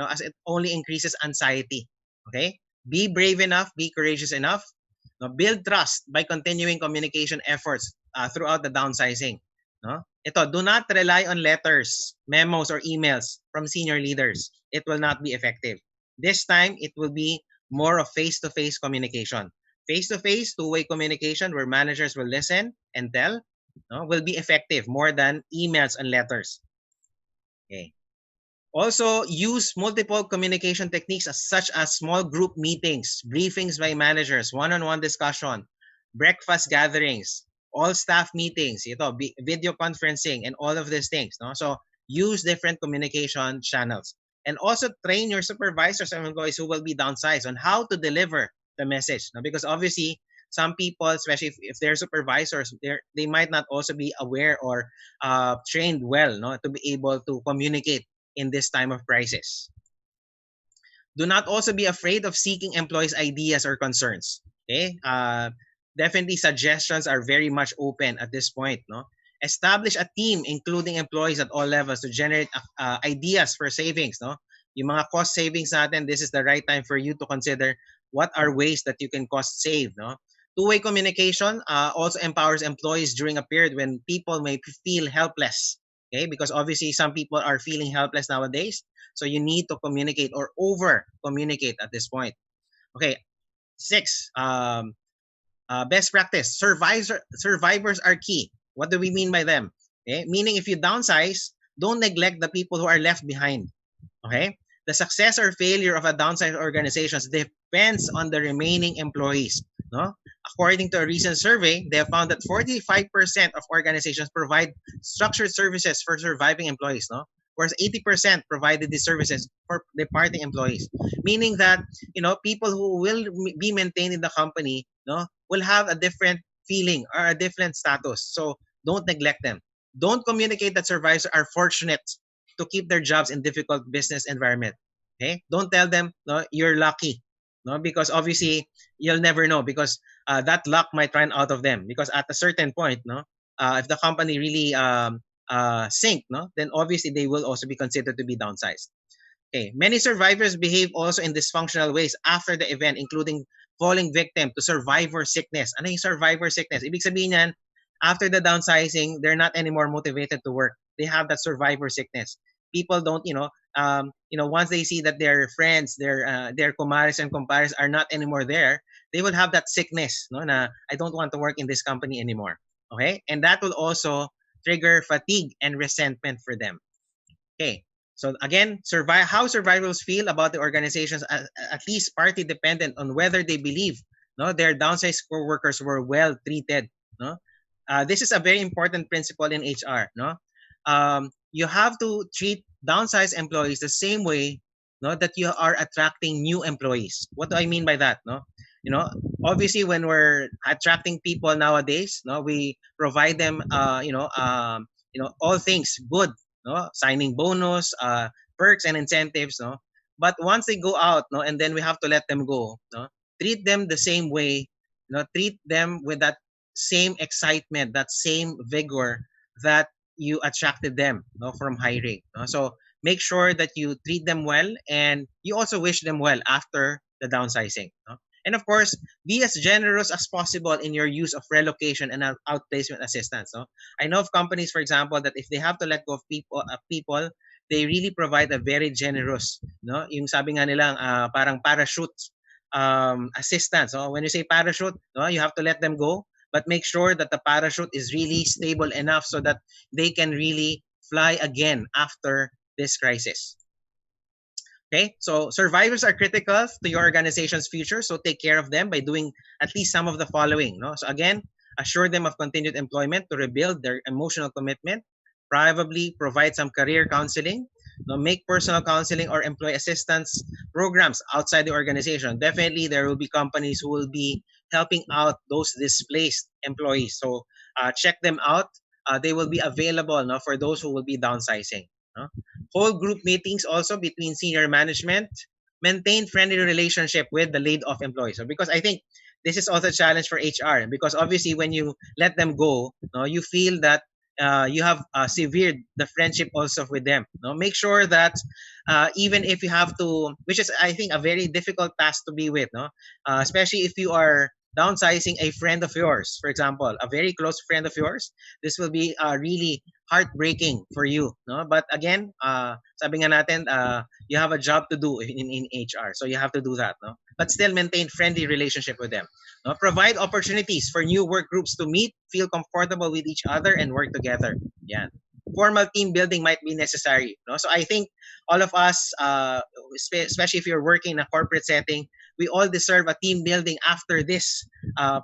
Speaker 17: as it only increases anxiety. Okay? Be brave enough, be courageous enough. No? Build trust by continuing communication efforts throughout the downsizing. No? Ito, do not rely on letters, memos, or emails from senior leaders. It will not be effective. This time, it will be more of face-to-face communication. Face-to-face, two-way communication where managers will listen and tell, will be effective more than emails and letters. Okay. Also, use multiple communication techniques such as small group meetings, briefings by managers, one-on-one discussion, breakfast gatherings, all staff meetings, video conferencing, and all of these things. No? So use different communication channels. And also train your supervisors and employees who will be downsized on how to deliver the message. No? Because obviously, some people, especially if they're supervisors, they might not also be aware or trained well, to be able to communicate in this time of crisis. Do not also be afraid of seeking employees' ideas or concerns. Okay, definitely suggestions are very much open at this point. No, establish a team including employees at all levels to generate ideas for savings. No, yung mga cost savings natin, this is the right time for you to consider what are ways that you can cost save. No, two-way communication also empowers employees during a period when people may feel helpless. Okay, because obviously some people are feeling helpless nowadays. So you need to communicate or over-communicate at this point. Okay, 6, best practice. Survivors are key. What do we mean by them? Okay, meaning if you downsize, don't neglect the people who are left behind. Okay, the success or failure of a downsized organization depends on the remaining employees. No? According to a recent survey, they have found that 45% of organizations provide structured services for surviving employees, no? Whereas 80% provided these services for departing employees. Meaning that, people who will be maintained in the company, will have a different feeling or a different status. So don't neglect them. Don't communicate that survivors are fortunate to keep their jobs in difficult business environment. Okay? Don't tell them, you're lucky. No, because obviously you'll never know, because that luck might run out of them, because at a certain point, if the company really sink, then obviously they will also be considered to be downsized. Okay, many survivors behave also in dysfunctional ways after the event, including falling victim to survivor sickness. Ano yung survivor sickness? Ibig sabihin yan, after the downsizing, they're not anymore motivated to work. They have that survivor sickness. People don't, once they see that their friends, their kumares and kumpares are not anymore there, they will have that sickness, na I don't want to work in this company anymore. Okay? And that will also trigger fatigue and resentment for them. Okay. So again, how survivors feel about the organizations at least partly dependent on whether they believe their downsized workers were well treated. This is a very important principle in HR. You have to treat downsized employees the same way that you are attracting new employees. What do I mean by that? Obviously when we're attracting people nowadays, we provide them all things good, signing bonus, perks and incentives, but once they go out, and then we have to let them go, treat them the same way, treat them with that same excitement, that same vigor that you attracted them from hiring. So make sure that you treat them well, and you also wish them well after the downsizing. And of course, be as generous as possible in your use of relocation and outplacement assistance. No? I know of companies, for example, that if they have to let go of people, they really provide a very generous, no? Yung sabi nga nilang parang parachute assistance. No? When you say parachute, no, you have to let them go, but make sure that the parachute is really stable enough so that they can really fly again after this crisis. Okay, so survivors are critical to your organization's future, so take care of them by doing at least some of the following. No? So again, assure them of continued employment to rebuild their emotional commitment, probably provide some career counseling, no? Make personal counseling or employee assistance programs outside the organization. Definitely, there will be companies who will be helping out those displaced employees. So check them out. They will be available, no, for those who will be downsizing. No? Whole group meetings also between senior management. Maintain friendly relationship with the laid off employees. So because I think this is also a challenge for HR, because obviously when you let them go, no, you feel that you have severed the friendship also with them. No? Make sure that even if you have to, which is I think a very difficult task to be with, no? Especially if you are downsizing a friend of yours, for example, a very close friend of yours, this will be really heartbreaking for you. No? But again, sabi nga natin, you have a job to do in HR, so you have to do that. No? But still maintain friendly relationship with them. No? Provide opportunities for new work groups to meet, feel comfortable with each other, and work together. Yeah. Formal team building might be necessary. No? So I think all of us, especially if you're working in a corporate setting, we all deserve a team building after this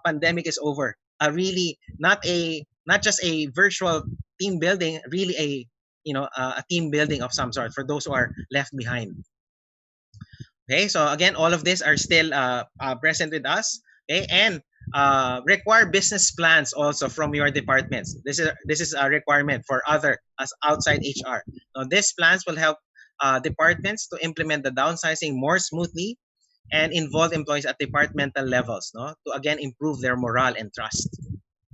Speaker 17: pandemic is over. Really, not just a virtual team building, really a team building of some sort for those who are left behind. Okay, so again, all of these are still present with us. Okay, and require business plans also from your departments. This is a requirement for other as outside HR. Now, these plans will help departments to implement the downsizing more smoothly and involve employees at departmental levels, no, to again improve their morale and trust.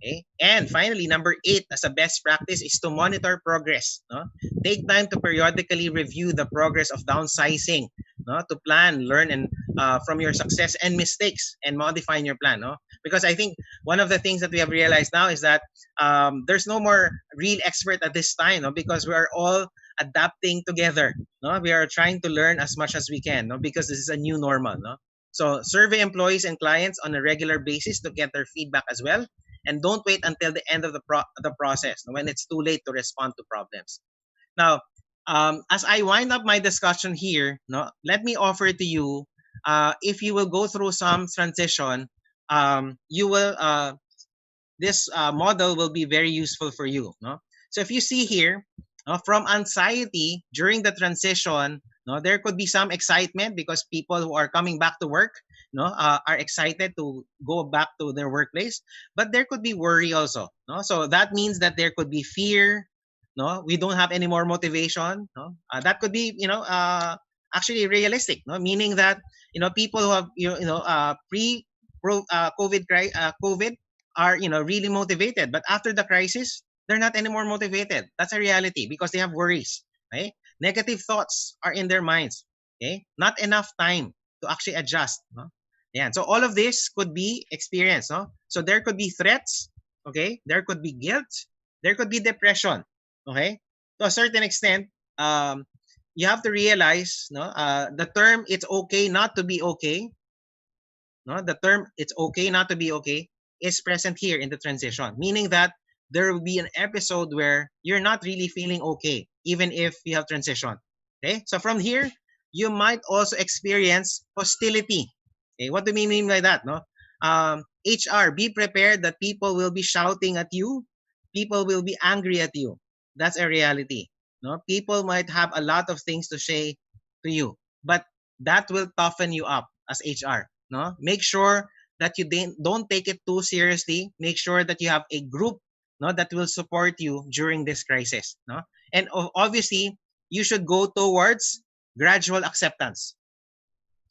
Speaker 17: Okay, and finally, number 8 as a best practice is to monitor progress. No, take time to periodically review the progress of downsizing. No, to plan, learn, and from your success and mistakes, and modifying your plan. No, because I think one of the things that we have realized now is that there's no more real expert at this time. No, because we are all adapting together. No, we are trying to learn as much as we can. No, because this is a new normal. No, so survey employees and clients on a regular basis to get their feedback as well. And don't wait until the end of the process when it's too late to respond to problems. Now, as I wind up my discussion here, no, let me offer to you, if you will go through some transition, you will this model will be very useful for you. No? So if you see here, from anxiety during the transition, no, there could be some excitement because people who are coming back to work, no, are excited to go back to their workplace. But there could be worry also. No? So that means that there could be fear. No, we don't have any more motivation. No, that could be actually realistic. No, meaning that people who have pre COVID are really motivated, but after the crisis they're not anymore motivated. That's a reality because they have worries. Right? Negative thoughts are in their minds. Okay, not enough time to actually adjust. No? Yeah, so all of this could be experienced. No? So there could be threats. Okay, there could be guilt. There could be depression. Okay, to a certain extent, you have to realize, the term "it's okay not to be okay." No, the term "it's okay not to be okay" is present here in the transition, meaning that there will be an episode where you're not really feeling okay, even if you have transition. Okay, so from here, you might also experience hostility. Okay, what do we mean by that? No, HR, be prepared that people will be shouting at you, people will be angry at you. That's a reality. No, people might have a lot of things to say to you, but that will toughen you up as HR. No, make sure that you don't take it too seriously. Make sure that you have a group, no, that will support you during this crisis. No, and obviously you should go towards gradual acceptance.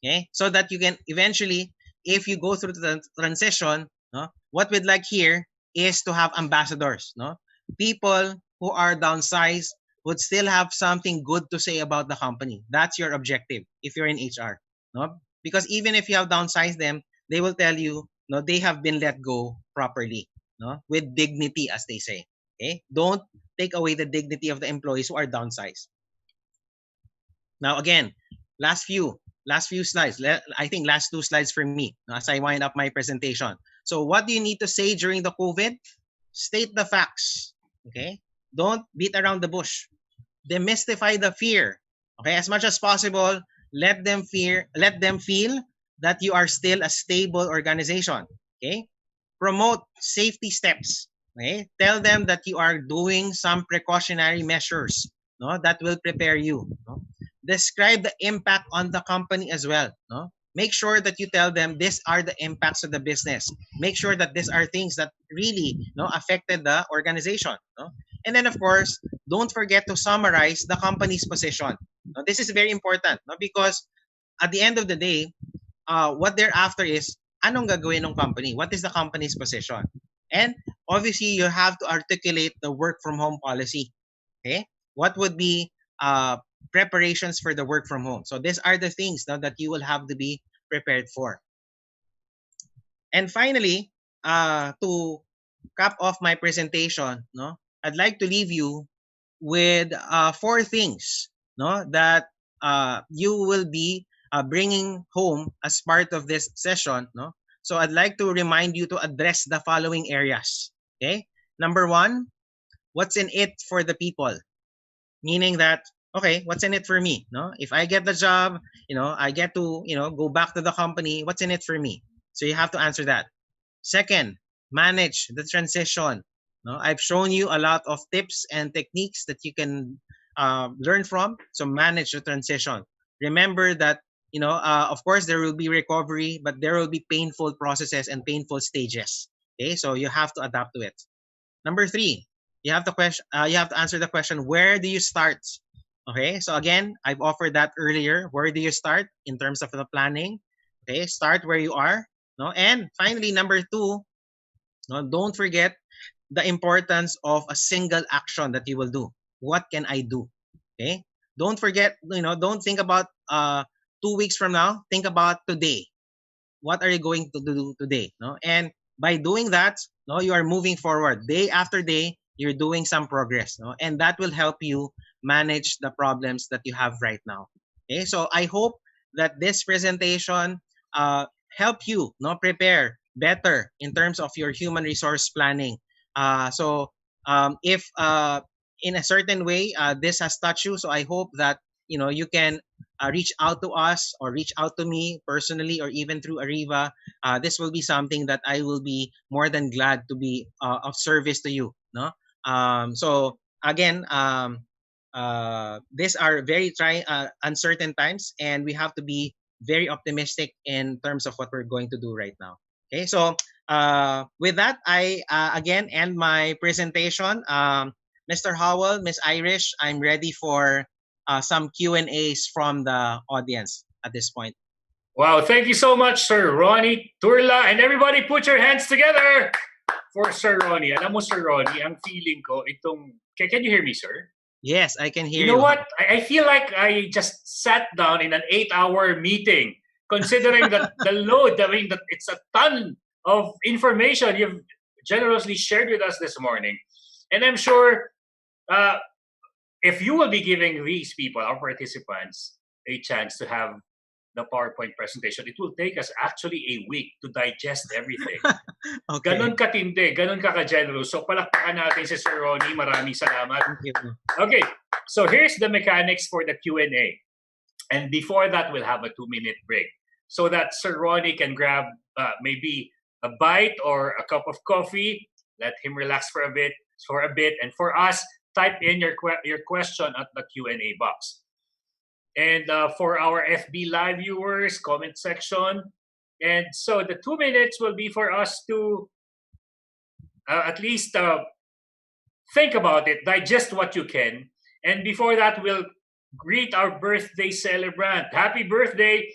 Speaker 17: Okay, so that you can eventually, if you go through the transition, no, what we'd like here is to have ambassadors. No, people who are downsized would still have something good to say about the company. That's your objective if you're in HR. No? Because even if you have downsized them, they will tell you, no, they have been let go properly, no, with dignity, as they say. Okay, don't take away the dignity of the employees who are downsized. Now, again, last few slides. I think last 2 slides for me as I wind up my presentation. So, what do you need to say during the COVID? State the facts. Okay, don't beat around the bush. Demystify the fear. Okay, as much as possible, let them feel that you are still a stable organization. Okay, promote safety steps. Okay, tell them that you are doing some precautionary measures, no, that will prepare you. No? Describe the impact on the company as well. No, make sure that you tell them these are the impacts of the business. Make sure that these are things that really, no, affected the organization. No? And then, of course, don't forget to summarize the company's position. Now, this is very important, no? Because at the end of the day, what they're after is, anong gagawin ng company? What is the company's position? And obviously, you have to articulate the work from home policy. Okay? What would be preparations for the work from home? So these are the things now that you will have to be prepared for. And finally, to cap off my presentation, no, I'd like to leave you with 4 things, no, that you will be bringing home as part of this session. No, so I'd like to remind you to address the following areas. Okay, number 1, what's in it for the people? Meaning that, okay, what's in it for me? No, if I get the job, I get to, go back to the company. What's in it for me? So you have to answer that. Second, manage the transition. No, I've shown you a lot of tips and techniques that you can learn from. So manage the transition. Remember that, of course, there will be recovery, but there will be painful processes and painful stages. Okay, so you have to adapt to it. Number 3, you have to answer the question, where do you start? Okay, so again, I've offered that earlier. Where do you start in terms of the planning? Okay, start where you are. No, and finally, number 2, no, don't forget the importance of a single action that you will do. What can I do? Okay, don't forget. Don't think about 2 weeks from now. Think about today. What are you going to do today? No, and by doing that, no, you are moving forward day after day. You're doing some progress, no, and that will help you manage the problems that you have right now. Okay, so I hope that this presentation help you, no, prepare better in terms of your human resource planning. So if in a certain way this has touched you, so I hope that you can reach out to us or reach out to me personally or even through Ariva. This will be something that I will be more than glad to be of service to you. No, so again, these are very uncertain times, and we have to be very optimistic in terms of what we're going to do right now. Okay, so with that, I again end my presentation. Mr. Howell, Miss Irish, I'm ready for some Q&As from the audience at this point.
Speaker 15: Wow, thank you so much, Sir Ronnie, Turla, and everybody put your hands together for Sir Ronnie. Alam mo, Sir Ronnie, ang feeling ko, can you hear me, sir?
Speaker 17: Yes, I can hear you.
Speaker 15: You know what? I feel like I just sat down in an 8-hour meeting, considering that the load, that it's a ton of information you've generously shared with us this morning. And I'm sure if you will be giving these people, our participants, a chance to have the PowerPoint presentation, it will take us actually a week to digest everything. Okay. Ganon katindi, ganon ka-generous. So palakpakan natin si Sir Ronnie. Maraming salamat. Okay, so here's the mechanics for the Q&A. And before that, we'll have a 2-minute break so that Sir Ronnie can grab maybe a bite or a cup of coffee. Let him relax for a bit. And for us, type in your question at the Q&A box. And for our FB Live viewers, comment section. And so the 2 minutes will be for us to at least think about it, digest what you can. And before that, we'll greet our birthday celebrant. Happy birthday,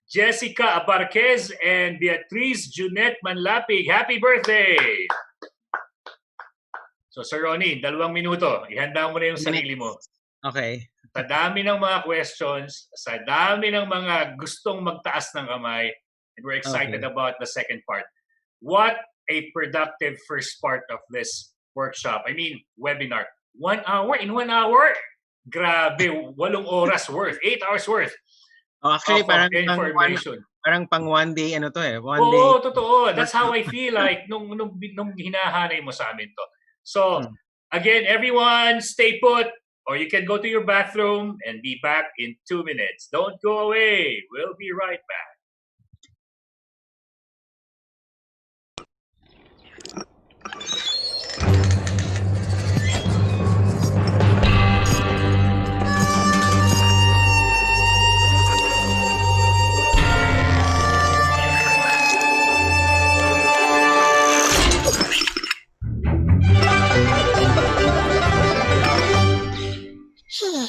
Speaker 15: Jessica Abarquez and Beatriz Junette Manlapig. Happy birthday! So Sir Ronnie, 2 minuto. Ihanda mo na yung sarili mo.
Speaker 17: Okay.
Speaker 15: Sa dami ng mga questions, sa dami ng mga gustong magtaas ng kamay, And we're excited
Speaker 17: Okay.
Speaker 15: about the second part. What a productive first part of this workshop. I mean, webinar. 1 hour? In 1 hour? Grabe, 8 oras worth, 8 hours worth
Speaker 17: Oh, actually,
Speaker 15: of
Speaker 17: parang
Speaker 15: information.
Speaker 17: pang one day, ano to eh. One day.
Speaker 15: Oo, totoo. That's how I feel like nung hinahanay mo sa amin to. So, again, everyone, stay put, or you can go to your bathroom and be back in 2 minutes. Don't go away. We'll be right back.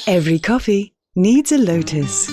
Speaker 1: Every coffee needs a lotus.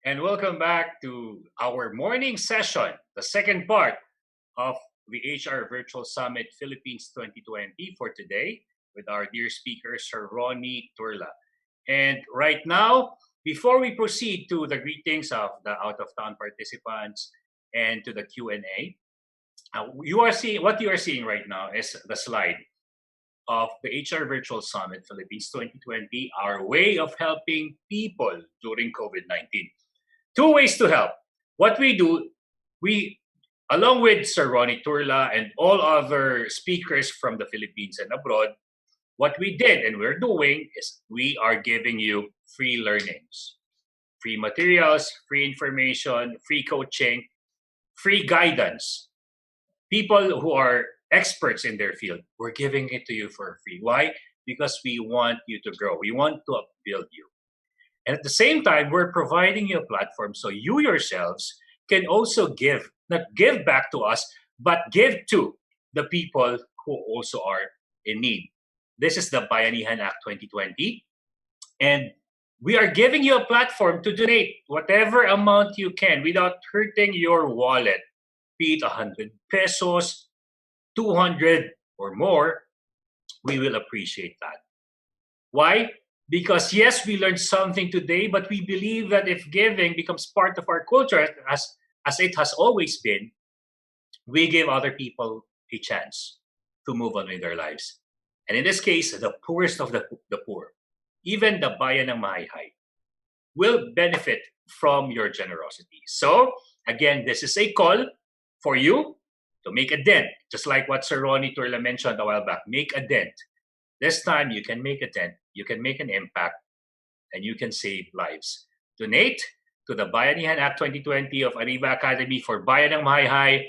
Speaker 15: And welcome back to our morning session, the second part of the HR Virtual Summit Philippines 2020 for today with our dear speaker, Sir Ronnie Birla. And right now, before we proceed to the greetings of the out-of-town participants and to the Q&A, what you are seeing right now is the slide of the HR Virtual Summit Philippines 2020, our way of helping people during COVID-19. 2 ways to help. What we do, we, along with Sir Ronnie Turla and all other speakers from the Philippines and abroad, what we did and we're doing is we are giving you free learnings, free materials, free information, free coaching, free guidance. People who are experts in their field, we're giving it to you for free. Why? Because we want you to grow. We want to upbuild you. And at the same time, we're providing you a platform so you yourselves can also give, not give back to us, but give to the people who also are in need. This is the Bayanihan Act 2020. And we are giving you a platform to donate whatever amount you can without hurting your wallet, be it 100 pesos, 200 or more. We will appreciate that. Why? Because yes, we learned something today, but we believe that if giving becomes part of our culture, as it has always been, we give other people a chance to move on with their lives. And in this case, the poorest of the poor, even the bayan ng Mahihay, will benefit from your generosity. So, again, this is a call for you to make a dent, just like what Sir Ronnie Birla mentioned a while back. Make a dent. This time, you can make a dent, you can make an impact, and you can save lives. Donate to the Bayanihan Act 2020 of Ariva Academy for Bayan ng Mahihay.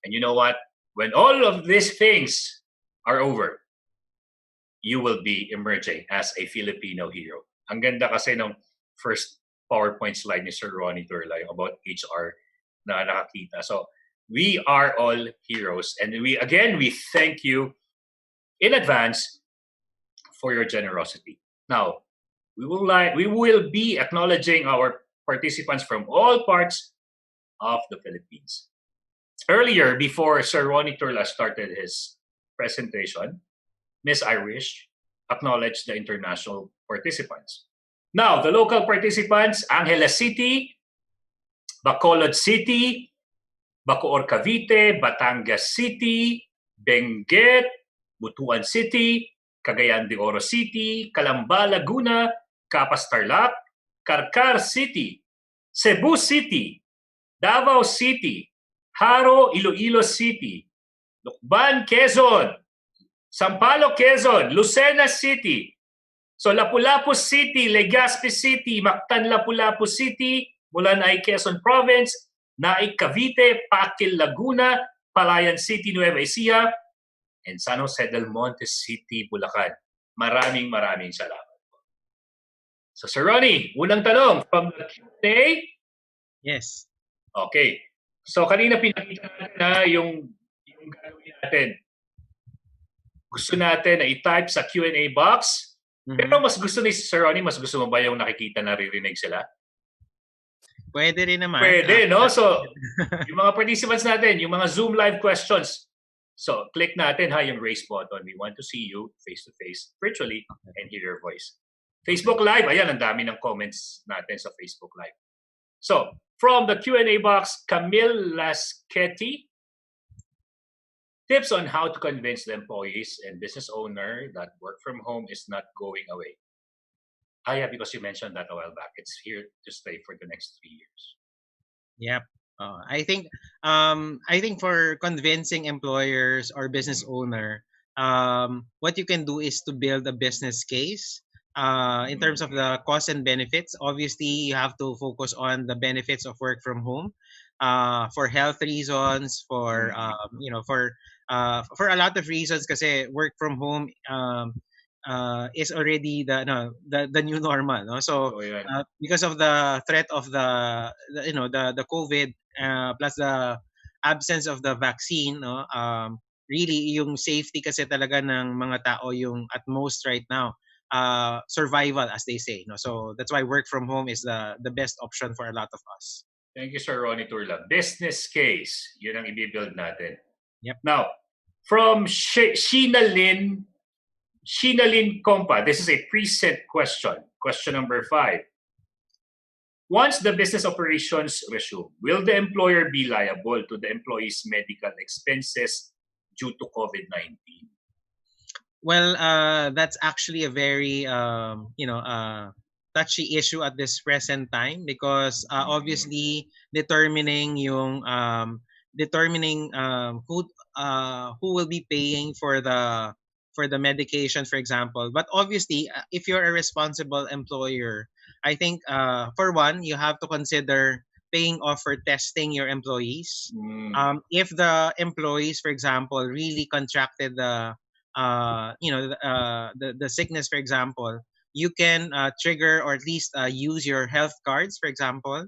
Speaker 15: And you know what? When all of these things are over, you will be emerging as a Filipino hero. Ang ganda kasi ng first PowerPoint slide ni Sir Ronnie Birla about HR na nakakita. So, we are all heroes. And we thank you in advance for your generosity. Now, we will be acknowledging our participants from all parts of the Philippines. Earlier, before Sir Ronnie Turla started his presentation, Miss Irish acknowledged the international participants. Now, the local participants, Angeles City, Bacolod City, Bacoor Cavite, Batangas City, Benguet, Butuan City, Cagayan de Oro City, Calamba, Laguna, Capas Tarlac, Carcar City, Cebu City, Davao City, Haro, Iloilo City, Lucban, Quezon, Sampaloc, Quezon, Lucena City, so Lapu-Lapu City, Legazpi City, Mactan, Lapu-Lapu City, Mulanay, Quezon Province, Naik, Cavite, Paquil, Laguna, Palayan City, Nueva Ecija, and San Jose del Monte City, Bulacan. Maraming salamat. So, Sir Ronnie, unang tanong from the Q&A.
Speaker 17: Yes.
Speaker 15: Okay. So, kanina pinakita natin na yung gagawin natin. Gusto natin na i-type sa Q&A box. Pero mas gusto ni Sir Ronnie, mas gusto mo ba yung nakikita, naririnig sila?
Speaker 17: Pwede rin naman.
Speaker 15: Pwede, no? So, yung mga participants natin, yung mga Zoom live questions. So, click natin yung raise button. We want to see you face-to-face, virtually, and hear your voice. Facebook Live, ayan, ang dami ng comments natin sa Facebook Live. So, from the Q&A box, Camille Lasketti, tips on how to convince the employees and business owner that work from home is not going away. Yeah, because you mentioned that a while back. It's here to stay for the next 3 years.
Speaker 17: Yep. I think for convincing employers or business owner, what you can do is to build a business case in terms of the costs and benefits. Obviously, you have to focus on the benefits of work from home for health reasons, for for a lot of reasons. Kasi work from home is already the new normal, no? So because of the threat of the COVID plus the absence of the vaccine, no, really yung safety kasi talaga ng mga tao yung at most right now, survival as they say, no. So that's why work from home is the best option for a lot of us.
Speaker 15: Thank you, Sir Ronnie Turla. Business case, yun ang i-build natin.
Speaker 17: Yep.
Speaker 15: Now, from Sheena Lynn Compa, this is a preset question. Question number 5. Once the business operations resume, will the employer be liable to the employee's medical expenses due to COVID-19?
Speaker 17: Well, that's actually a very touchy issue at this present time because obviously determining who will be paying for the medication, for example. But obviously, if you're a responsible employer, I think for one, you have to consider paying off for testing your employees. If the employees, for example, really contracted the sickness, for example, you can trigger or at least use your health cards, for example.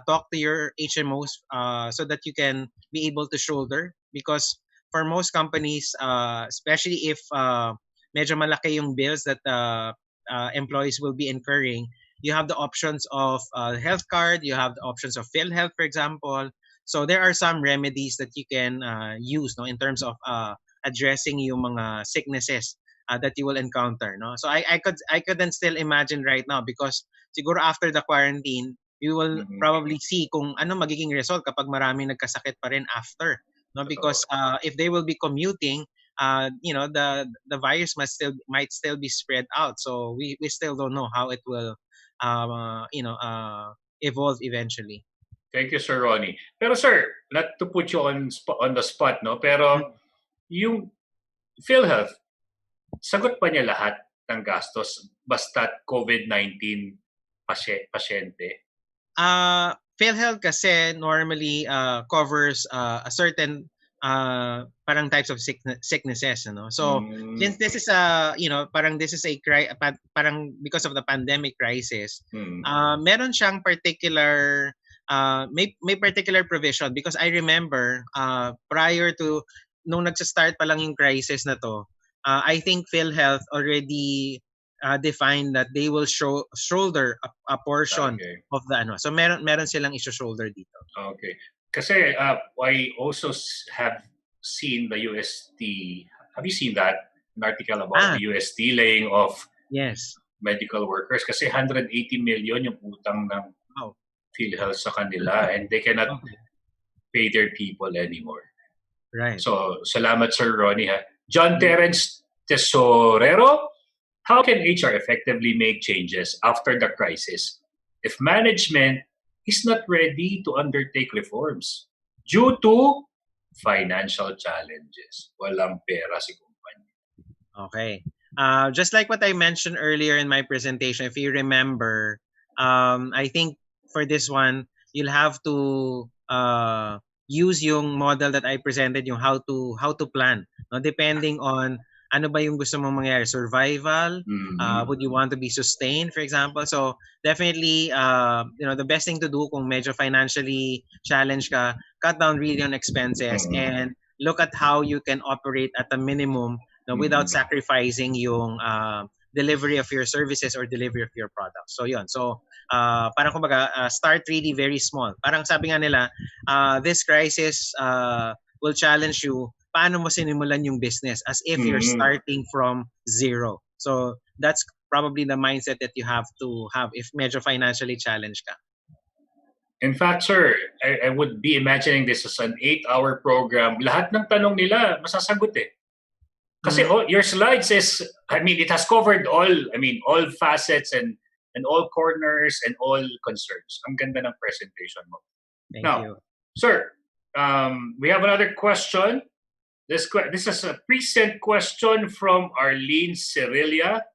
Speaker 17: Talk to your HMOs so that you can be able to shoulder, because for most companies, especially if medyo malaki yung bills that employees will be incurring, you have the options of health card, you have the options of PhilHealth, for example. So there are some remedies that you can use, no, in terms of addressing yung mga sicknesses that you will encounter, no. So I could then still imagine right now, because siguro after the quarantine, you will probably see kung ano magiging result kapag maraming nagkasakit pa rin after, no, because if they will be commuting, the virus might still be spread out. So we still don't know how it will evolve eventually.
Speaker 15: Thank you, Sir Ronnie. Pero sir, not to put you on the spot, no, pero yung PhilHealth, sagot pa niya lahat ng gastos basta COVID-19 pasyente?
Speaker 17: PhilHealth kasi normally covers a certain parang types of sicknesses, you know. So since this is parang because of the pandemic crisis, meron siyang particular may particular provision, because I remember prior to nung nagsa-start pa lang yung crisis na to, I think PhilHealth already defined that they will shoulder a portion of the ano. So meron silang i-shoulder dito.
Speaker 15: Okay. Kasi I also have seen the UST. Have you seen that? An article about the UST laying off medical workers kasi 180 million yung utang ng PhilHealth sa kanila and they cannot pay their people anymore.
Speaker 17: Right.
Speaker 15: So, salamat Sir Ronnie. John Terence Tesorero, how can HR effectively make changes after the crisis if management is not ready to undertake reforms due to financial challenges? Walang pera si kumpanya.
Speaker 17: Okay. Just like what I mentioned earlier in my presentation, if you remember, I think for this one, you'll have to use yung model that I presented, yung how to plan, no? Depending on ano ba yung gusto mong mangyari, survival, would you want to be sustained, for example? So definitely, the best thing to do kung medyo financially challenged ka, cut down really on expenses and look at how you can operate at a minimum, without sacrificing yung delivery of your services or delivery of your products. So yun. So parang kumbaga, start really very small. Parang sabi nga nila, this crisis will challenge you paano mo sinimulan yung business as if you're starting from zero. So that's probably the mindset that you have to have if medyo financially challenged ka.
Speaker 15: In fact, sir, I would be imagining this as an 8-hour program. Lahat ng tanong nila masasagot eh. Kasi your slides is, it has covered all facets and all corners and all concerns. Ang ganda ng presentation mo.
Speaker 17: Thank you.
Speaker 15: Sir, we have another question. This is a present question from Arlene Cerilia.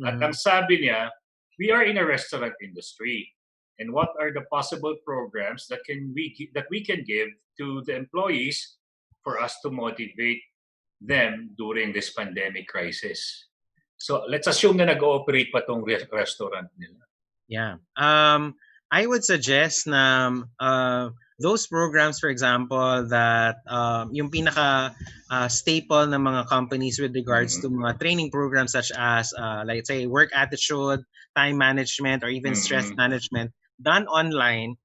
Speaker 15: At ang sabi niya, we are in a restaurant industry. And what are the possible programs that we can give to the employees for us to motivate them during this pandemic crisis? So let's assume na nag-ooperate pa tong restaurant nila.
Speaker 17: Yeah. I would suggest na those programs, for example, that yung pinaka staple ng mga companies with regards to mga training programs such as, like say, work attitude, time management, or even stress management, done online.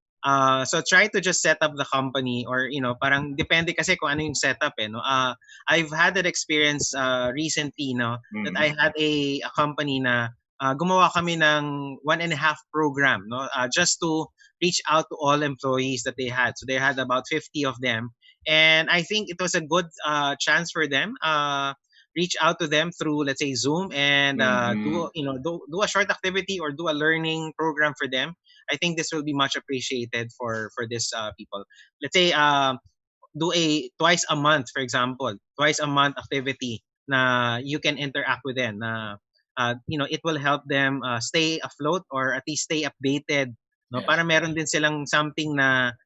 Speaker 17: So try to just set up the company or, parang depende kasi kung ano yung setup eh. No? I've had that experience recently, that I had a company na gumawa kami ng 1.5 program, no? Just to reach out to all employees that they had. So they had about 50 of them. And I think it was a good chance for them. Reach out to them through, let's say, Zoom and do a short activity or do a learning program for them. I think this will be much appreciated for this people. Let's say do a twice a month, for example, twice a month activity na you can interact with them. It will help them stay afloat or at least stay updated. No, para meron din silang something na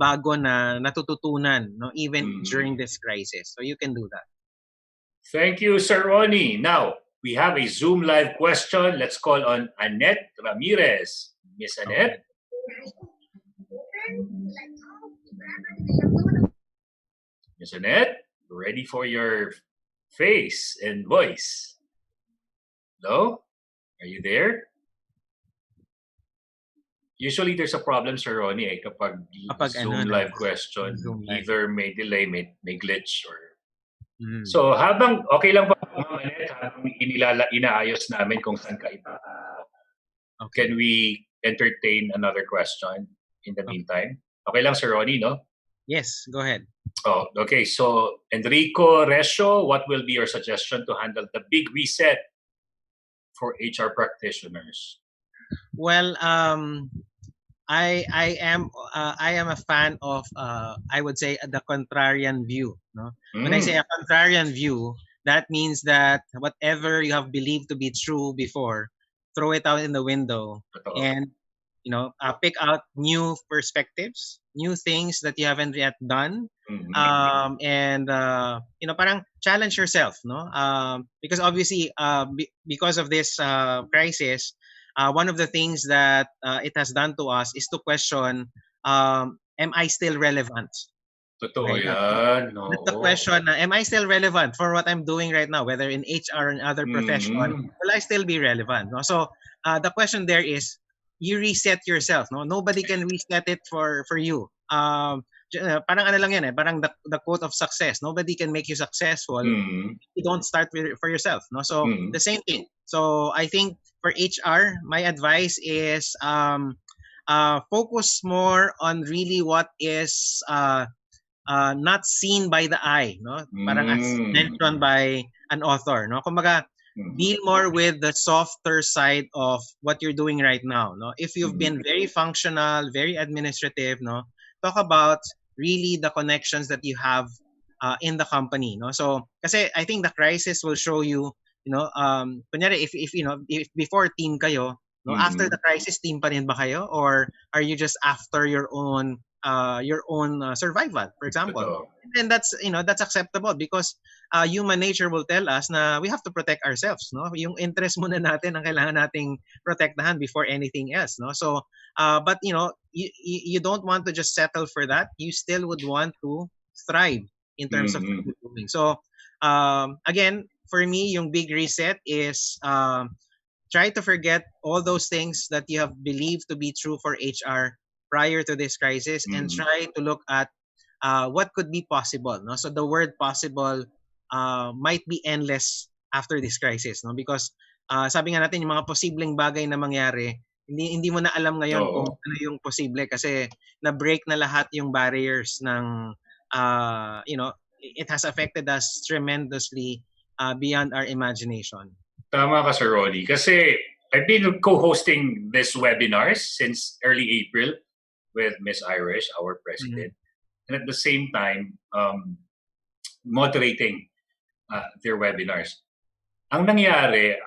Speaker 17: bago na natututunan, no, even during this crisis. So you can do that.
Speaker 15: Thank you, Sir Ronnie. Now, we have a Zoom live question. Let's call on Annette Ramirez. Miss Annette? Miss Annette, ready for your face and voice. Hello? Are you there? Usually there's a problem, Sir Ronnie, kapag Zoom live question. Either may delay, may glitch, or... So, habang okay lang pa, habang inaayos namin kung saan ka iba, can we entertain another question in the meantime? Okay lang, Sir Ronnie, no?
Speaker 17: Yes, go ahead.
Speaker 15: Oh, okay. So, Enrico Resio, what will be your suggestion to handle the big reset for HR practitioners?
Speaker 17: Well, I am a fan of I would say the contrarian view. No? When I say a contrarian view, that means that whatever you have believed to be true before, throw it out in the window and pick out new perspectives, new things that you haven't yet done, and parang challenge yourself, no? Because obviously, because of this crisis, one of the things that it has done to us is to question, am I still relevant?
Speaker 15: Totoo
Speaker 17: Okay,
Speaker 15: yan.
Speaker 17: that's the
Speaker 15: Oo.
Speaker 17: question. Am I still relevant for what I'm doing right now, whether in HR and other profession? Will I still be relevant? No? So the question there is, you reset yourself. No, nobody can reset it for you. Parang ano lang yan parang the quote of success. Nobody can make you successful. You don't start for yourself. No, so the same thing. So I think for HR, my advice is focus more on really what is not seen by the eye, no? Parang as mentioned by an author, no? Kumbaga, deal more with the softer side of what you're doing right now, no? If you've been very functional, very administrative, no? Talk about really the connections that you have in the company, no? So, kasi I think the crisis will show you, kunyari if if before team kayo, no, after the crisis team pa rin ba kayo, or are you just after your own survival, for example? And then that's acceptable because human nature will tell us na we have to protect ourselves, no? Yung interest muna natin ang kailangan nating protektahan before anything else, no? So but you don't want to just settle for that. You still would want to thrive in terms of what you're doing. So again, for me, yung big reset is try to forget all those things that you have believed to be true for HR prior to this crisis, and try to look at what could be possible. No? So the word possible might be endless after this crisis, no? Because sabi nga natin, yung mga posibleng bagay na mangyari, hindi mo na alam ngayon kung ano yung posible kasi na-break na lahat yung barriers ng it has affected us tremendously beyond our imagination.
Speaker 15: Tama ka, Sir Ronnie. Kasi I've been co-hosting these webinars since early April with Miss Irish, our president, and at the same time, moderating their webinars. Ang nangyari,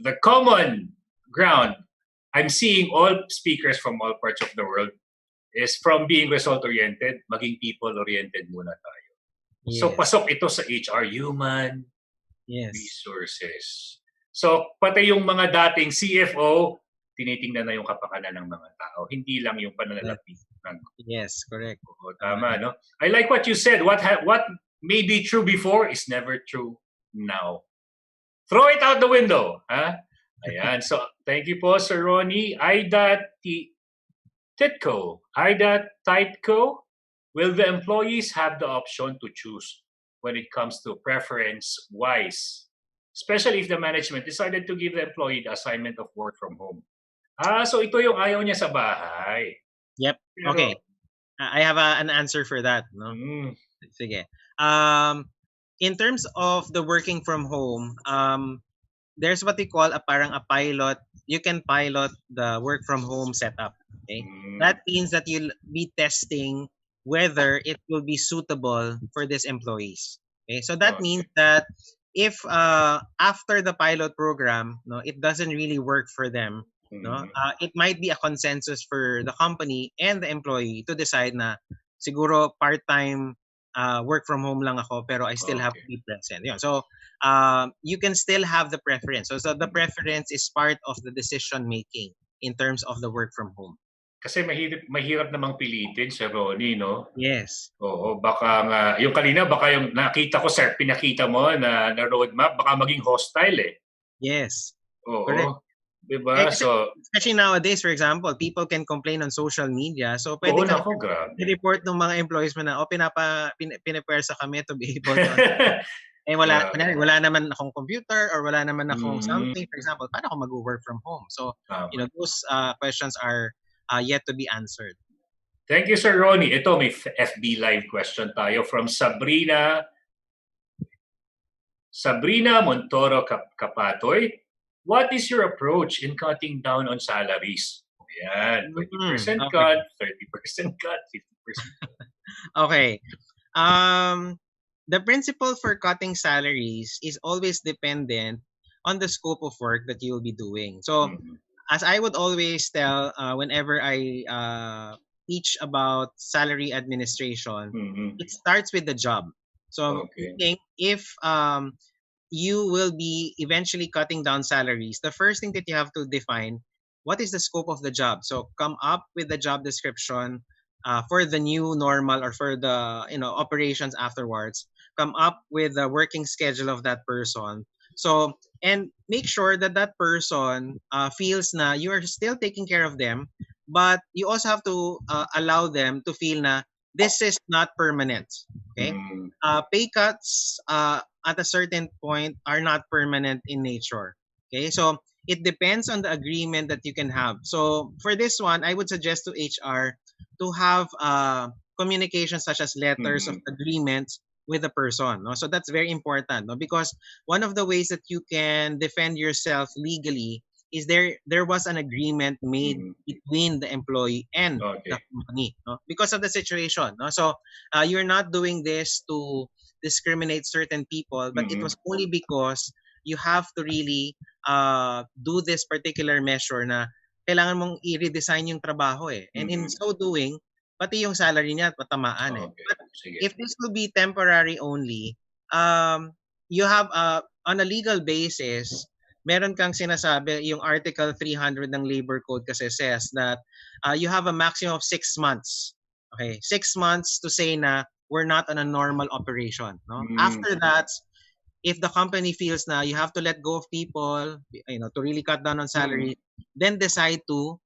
Speaker 15: the common ground I'm seeing all speakers from all parts of the world is from being result-oriented, maging people-oriented muna tayo. Yes. So pasok ito sa HR, human resources. So pati yung mga dating CFO, tinitingnan na yung kapakanan ng mga tao, hindi lang yung pananalapi.
Speaker 17: Yes, correct.
Speaker 15: Oo, tama, no? I like what you said. What may be true before is never true now. Throw it out the window. Huh? Ayan. So, thank you po, Sir Ronnie. Titco. Will the employees have the option to choose when it comes to preference-wise? Especially if the management decided to give the employee the assignment of work from home. So ito yung ayaw niya sa bahay.
Speaker 17: Yep. Pero, okay. I have an answer for that. No? Sige. In terms of the working from home, there's what we call a pilot. You can pilot the work from home setup. Okay. That means that you'll be testing whether it will be suitable for these employees. Okay. So that means that if after the pilot program, no, it doesn't really work for them, no, it might be a consensus for the company and the employee to decide na siguro part-time work from home lang ako pero I still have to be present. Yeah. So you can still have the preference. So the preference is part of the decision making in terms of the work from home.
Speaker 15: Kasi mahirap namang pilitin, Sir Ronnie, no?
Speaker 17: Yes.
Speaker 15: Oo, baka nga, yung kanina, baka yung nakita ko, sir, pinakita mo na roadmap, baka maging hostile eh.
Speaker 17: Yes.
Speaker 15: Oo.
Speaker 17: Correct.
Speaker 15: Diba?
Speaker 17: Especially nowadays, for example, people can complain on social media. So pwede ka report ng mga employees mo na, pinapersa kami to be able to... wala naman akong computer or wala naman akong something. For example, paano ako mag-work from home? So, those questions are yet to be answered.
Speaker 15: Thank you, Sir Ronnie. Ito, may FB Live question tayo from Sabrina Montoro Kapatoy. What is your approach in cutting down on salaries? Ayan, 20% cut, 30% cut, 50%.
Speaker 17: Okay. The principle for cutting salaries is always dependent on the scope of work that you'll be doing. So, as I would always tell whenever I teach about salary administration, it starts with the job. So, if you will be eventually cutting down salaries, the first thing that you have to define, what is the scope of the job? So come up with the job description, for the new normal or for the operations afterwards, come up with the working schedule of that person. So, and make sure that that person feels na you are still taking care of them, but you also have to allow them to feel na this is not permanent. Okay, pay cuts at a certain point are not permanent in nature. Okay, so it depends on the agreement that you can have. So for this one, I would suggest to HR to have communication such as letters of agreements with the person. No? So that's very important, no? Because one of the ways that you can defend yourself legally is there was an agreement made between the employee and the company, no? Because of the situation. No? So you're not doing this to discriminate certain people, but it was only because you have to really do this particular measure na kailangan mong i-redesign yung trabaho eh. And in so doing, pati yung salary niya patamaan eh. But if this will be temporary only, you have on a legal basis, meron kang sinasabi, yung Article 300 ng Labor Code kasi says that you have a maximum of 6 months. Okay, 6 months to say na we're not on a normal operation. No? After that, if the company feels na you have to let go of people, to really cut down on salary, then decide to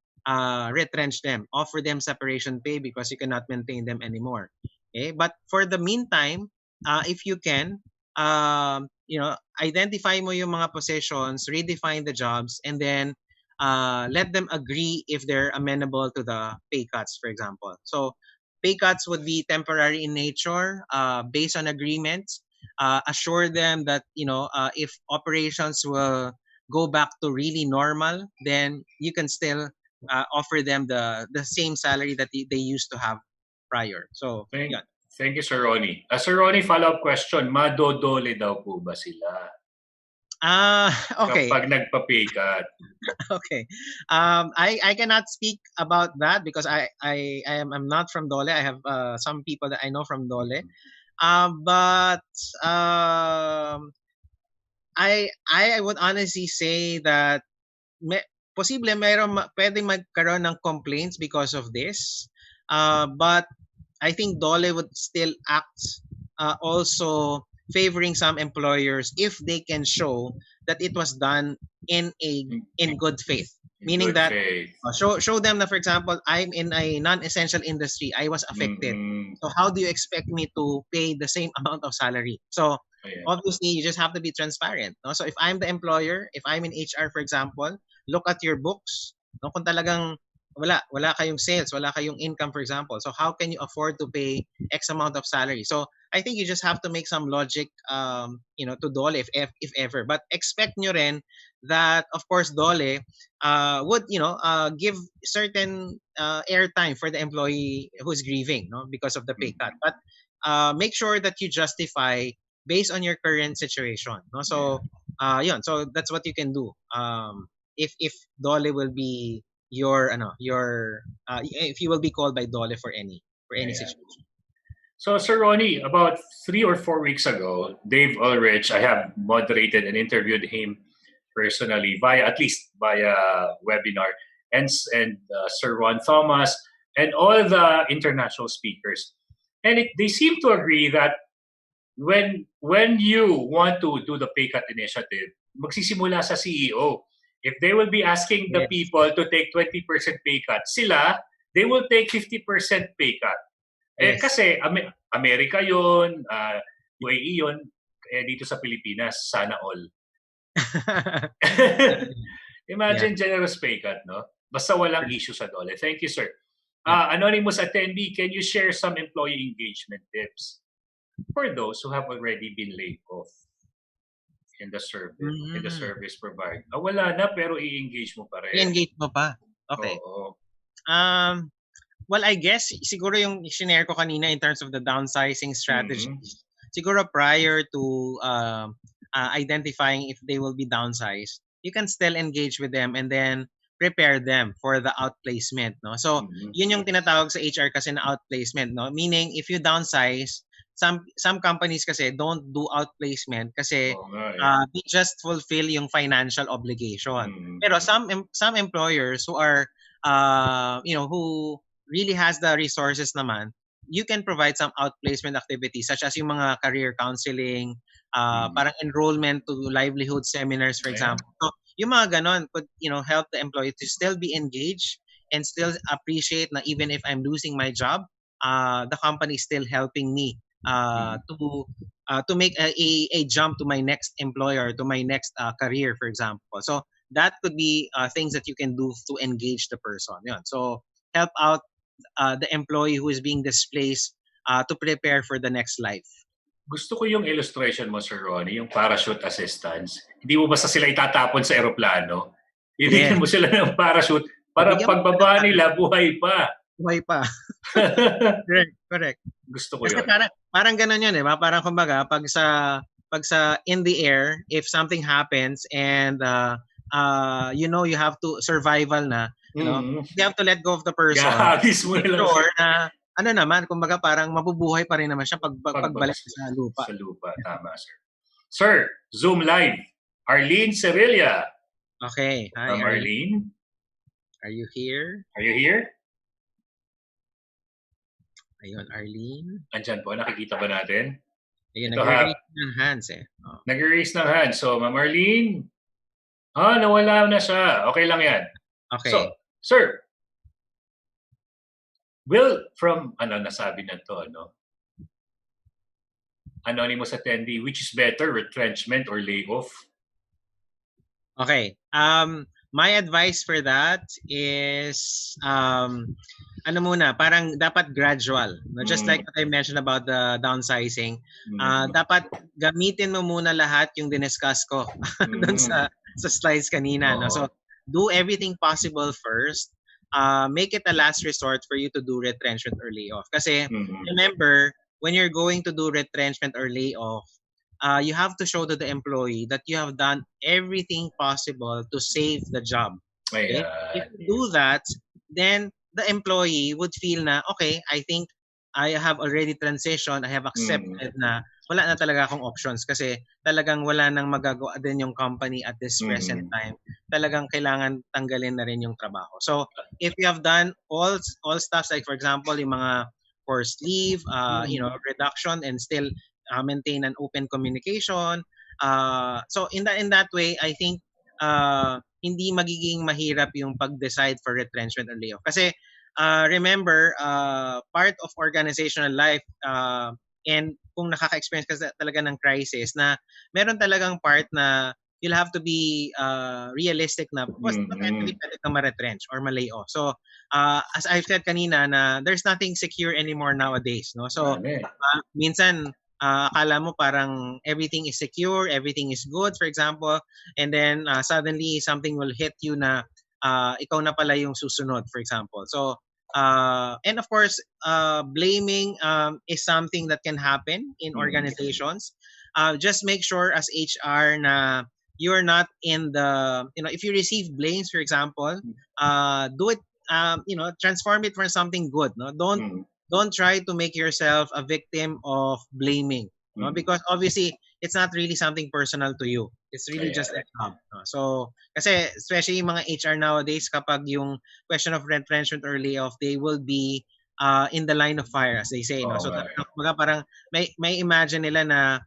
Speaker 17: retrench them, offer them separation pay because you cannot maintain them anymore. Okay, but for the meantime, if you can, identify mo yung mga positions, redefine the jobs, and then let them agree if they're amenable to the pay cuts, for example. So pay cuts would be temporary in nature, based on agreements. Assure them that if operations will go back to really normal, then you can still offer them the same salary that they used to have prior. So
Speaker 15: Thank you, Sir Ronnie. Sir Ronnie, follow-up question. Madodole daw po ba sila?
Speaker 17: Okay.
Speaker 15: Kapag nagpa-pay cut.
Speaker 17: Okay. I cannot speak about that because I'm not from Dole. I have some people that I know from Dole. But I would honestly say that posible pwedeng magkaroon ng complaints because of this. But I think Dole would still act also favoring some employers if they can show that it was done in good faith. Meaning that show them that, for example, I'm in a non-essential industry, I was affected. So how do you expect me to pay the same amount of salary? So obviously you just have to be transparent. No? So if I'm the employer, if I'm in HR, for example, look at your books. No? Kung talagang wala kayong sales, wala kayong income, for example. So how can you afford to pay X amount of salary? So I think you just have to make some logic, to Dole if ever. But expect nyo rin that, of course, Dole would, give certain airtime for the employee who's grieving, no, because of the pay cut. But make sure that you justify based on your current situation. No? So, so that's what you can do. If Dole will be if you will be called by Dole for any situation.
Speaker 15: So, Sir Ronnie, about 3 or 4 weeks ago, Dave Ulrich, I have moderated and interviewed him personally at least via webinar, and Sir Ron Thomas and all the international speakers, and they seem to agree that when you want to do the pay cut initiative, magsisimula sa CEO. If they will be asking the people to take 20% pay cut, they will take 50% pay cut. Kasi Amerika yun, UAE yun, dito sa Pilipinas, sana all. Imagine generous pay cut, no? Basta walang issue sa Dole. Thank you, sir. Anonymous attendee, can you share some employee engagement tips for those who have already been laid off in the service provided? Wala na pero i-engage mo pa rin.
Speaker 17: I-engage mo pa. Okay.
Speaker 15: Oo.
Speaker 17: Well, I guess siguro yung shinare ko kanina in terms of the downsizing strategies. Siguro prior to identifying if they will be downsized, you can still engage with them and then prepare them for the outplacement, no? So, yun yung tinatawag sa HR kasi na outplacement, no? Meaning if you downsize, some companies kasi don't do outplacement kasi they just fulfill yung financial obligation. Pero some employers who are who really has the resources naman, you can provide some outplacement activities such as yung mga career counseling, parang enrollment to livelihood seminars, for example. So, yung mga ganon could, help the employee to still be engaged and still appreciate na even if I'm losing my job, the company is still helping me to make a jump to my next employer, to my next career, for example. So that could be things that you can do to engage the person. Yun. So help out the employee who is being displaced to prepare for the next life.
Speaker 15: Gusto ko yung illustration mo, Sir Ronnie, yung parachute assistance. Hindi mo basta sila itatapon sa eroplano. Bibigyan mo sila ng parachute para pagbaba nila, buhay pa.
Speaker 17: Buhay pa. Correct.
Speaker 15: Gusto ko
Speaker 17: Kasi
Speaker 15: yun.
Speaker 17: parang ganun yun, diba? Parang kumbaga, pag sa in the air, if something happens and you have to survival na, you have to let go of the person.
Speaker 15: Gahagis mo na lang
Speaker 17: sure na naman, kumbaga parang mabubuhay pa rin naman siya pagbalik sa lupa.
Speaker 15: Sa lupa, tama, sir. Sir, Zoom live. Arlene Cerilla.
Speaker 17: Okay. Hi,
Speaker 15: Arlene.
Speaker 17: Are you here?
Speaker 15: Are you here?
Speaker 17: Ayun, Arlene.
Speaker 15: Andyan po, nakikita ba natin?
Speaker 17: Ayun, nag-raise ng hands eh. Oh.
Speaker 15: Nag-raise ng hands. So, Ma'am Arlene, nawala na siya. Okay lang yan.
Speaker 17: Okay.
Speaker 15: So, sir, from, nasabi na to, anonymous attendee, which is better, retrenchment or layoff?
Speaker 17: Okay. My advice for that is, parang dapat gradual. No? Just like what I mentioned about the downsizing, dapat gamitin mo muna lahat yung diniscuss ko doon sa slides kanina. No? So, do everything possible first. Make it a last resort for you to do retrenchment or layoff. Kasi remember, when you're going to do retrenchment or layoff, you have to show to the employee that you have done everything possible to save the job. Okay? If you do that, then the employee would feel na, okay, I think I have already transitioned, I have accepted na wala na talaga akong options kasi talagang wala nang magagawa din yung company at this present time. Talagang kailangan tanggalin na rin yung trabaho. So, if you have done all stuff, like for example, yung mga forced leave, reduction, and still maintain an open communication. So in that way, I think hindi magiging mahirap yung pag-decide for retrenchment or layoff. Kasi remember, part of organizational life and kung nakaka-experience ka talaga ng crisis na meron talagang part na you'll have to be realistic na potentially pwede kang ma-retrench or ma-layoff. So as I've said kanina na there's nothing secure anymore nowadays. No? So minsan akala mo parang everything is secure, everything is good, for example, and then suddenly something will hit you na ikaw na pala yung susunod, for example. So, and of course, blaming is something that can happen in organizations. Just make sure as HR na you're not in the, if you receive blames, for example, do it, transform it for something good. No, don't try to make yourself a victim of blaming, no? Because obviously it's not really something personal to you. It's really just a job. No? So, kasi especially yung mga HR nowadays, kapag yung question of retrenchment or layoff, they will be in the line of fire, as they say. No? So, parang may imagine nila na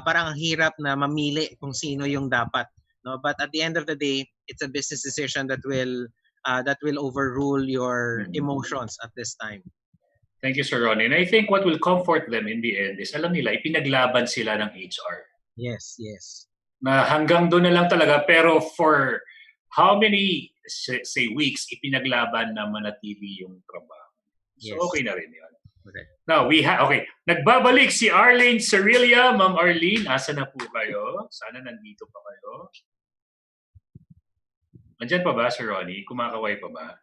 Speaker 17: parang ang hirap na mamili kung sino yung dapat. No? But at the end of the day, it's a business decision that will overrule your emotions at this time.
Speaker 15: Thank you, Sir Ronnie. And I think what will comfort them in the end is, alam nila, ipinaglaban sila ng HR.
Speaker 17: Yes.
Speaker 15: Na hanggang doon na lang talaga, pero for how many, say, weeks, ipinaglaban na manatili yung trabaho. So, okay na rin yun.
Speaker 17: Okay.
Speaker 15: Now, nagbabalik si Arlene Cerilla. Ma'am Arlene, asa na po kayo? Sana nandito pa kayo. Andyan pa ba, Sir Ronnie? Kumakaway pa ba?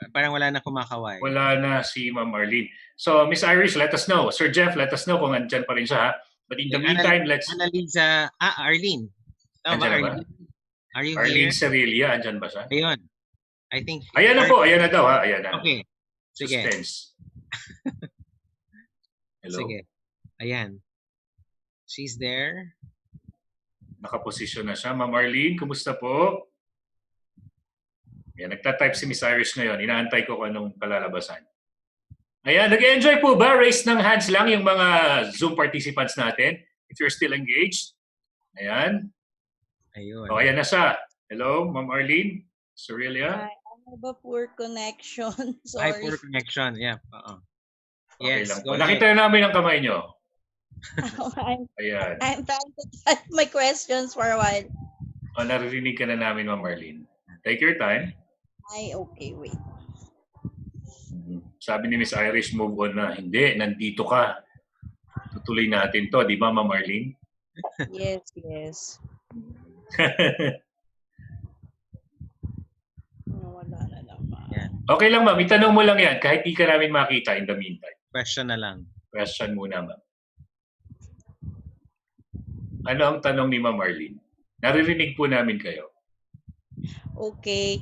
Speaker 17: Parang wala na kumakaway.
Speaker 15: Wala na si Ma'am Arlene. So, Miss Irish, let us know. Sir Jeff, let us know kung andyan pa rin siya. Ha? But in the meantime,
Speaker 17: Arlene.
Speaker 15: Arlene.
Speaker 17: Are you
Speaker 15: Arlene
Speaker 17: here?
Speaker 15: Cerilla, andyan ba siya?
Speaker 17: Ayun. I think.
Speaker 15: Ayan na po. Ayan na daw. Ha? Ayan na.
Speaker 17: Okay. Sige.
Speaker 15: Suspense. Hello?
Speaker 17: Sige. Ayan. She's there.
Speaker 15: Nakaposisyon na siya. Ma'am Arlene, kumusta po? Yan, nagtatype si Miss Iris ngayon. Inaantay ko kung anong kalalabasan. Ayan, nag-enjoy po ba? Raise ng hands lang yung mga Zoom participants natin. If you're still engaged. Ayan.
Speaker 17: Ayun.
Speaker 15: O, ayan na siya. Hello, Ma'am Arlene. Sorelia.
Speaker 18: Ano ba poor connection?
Speaker 17: Hi,
Speaker 18: Sorry.
Speaker 17: poor connection. Yeah.
Speaker 15: Okay
Speaker 17: Yes,
Speaker 15: lang
Speaker 17: go
Speaker 15: po.
Speaker 17: ahead.
Speaker 15: Nakita na namin ang kamay nyo. Ayan.
Speaker 18: I'm trying to type my questions for a while.
Speaker 15: O, naririnig ka na namin, Ma'am Arlene. Take your time.
Speaker 18: Ay, okay, wait.
Speaker 15: Sabi ni Miss Irish, move on na. Hindi, nandito ka. Tutuloy natin to, di ba, Ma'am Arlene?
Speaker 18: Yes. Wala na naman.
Speaker 15: Okay lang, ma'am. Itanong mo lang yan kahit di ka namin makita in the meantime.
Speaker 17: Question na lang.
Speaker 15: Question muna, ma'am. Ano ang tanong ni Ma'am Arlene? Naririnig po namin kayo.
Speaker 18: Okay.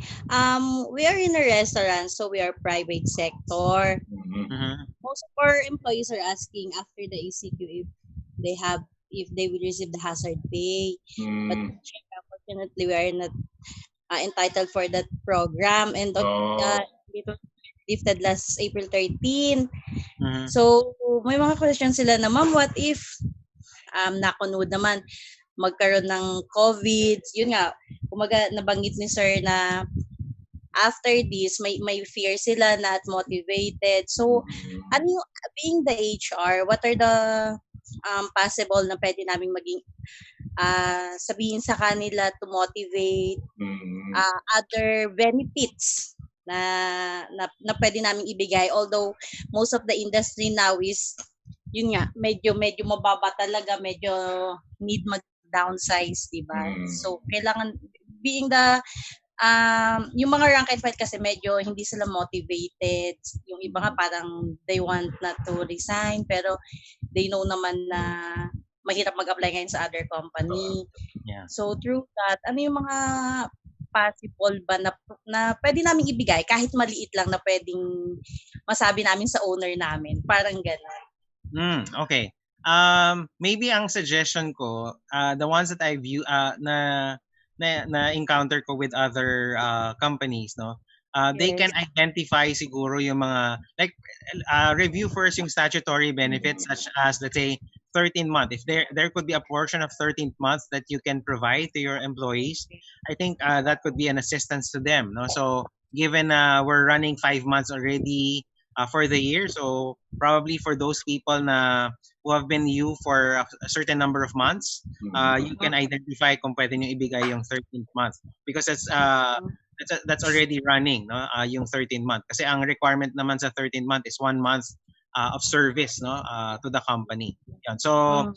Speaker 18: We are in a restaurant, so we are private sector. Most of our employees are asking after the ECQ if they will receive the hazard pay. But unfortunately, we are not entitled for that program, and it was lifted last April 13. So may mga questions sila na, ma'am, what if nakunod naman magkaroon ng COVID? Yun nga, kumaga nabanggit ni sir na after this may fear sila, not motivated. So ano yung, being the HR, what are the possible na pwede naming maging sabihin sa kanila to motivate, other benefits na pwede naming ibigay, although most of the industry now is yun nga, medyo mababa talaga, medyo need mag-downsize, di ba? So, kailangan, being the, yung mga rank and file kasi medyo hindi sila motivated. Yung iba nga parang they want not to resign, pero they know naman na mahirap mag-apply ngayon sa other company. So, through that, ano yung mga possible ba na pwede namin ibigay, kahit maliit lang na pwedeng masabi namin sa owner namin? Parang gano'n.
Speaker 17: Okay. Maybe ang suggestion ko, the ones that I view na encounter ko with other companies, no, they can identify siguro yung mga review first yung statutory benefits, such as, let's say, 13th month. If there could be a portion of 13th month that you can provide to your employees, I think that could be an assistance to them, no. So given we're running 5 months already for the year, so probably for those people who have been you for a certain number of months, you can identify kung pwede nyo ibigay yung 13th month, because that's already running, no, yung 13th month, kasi ang requirement naman sa 13th month is 1 month of service, no, to the company. Yan. So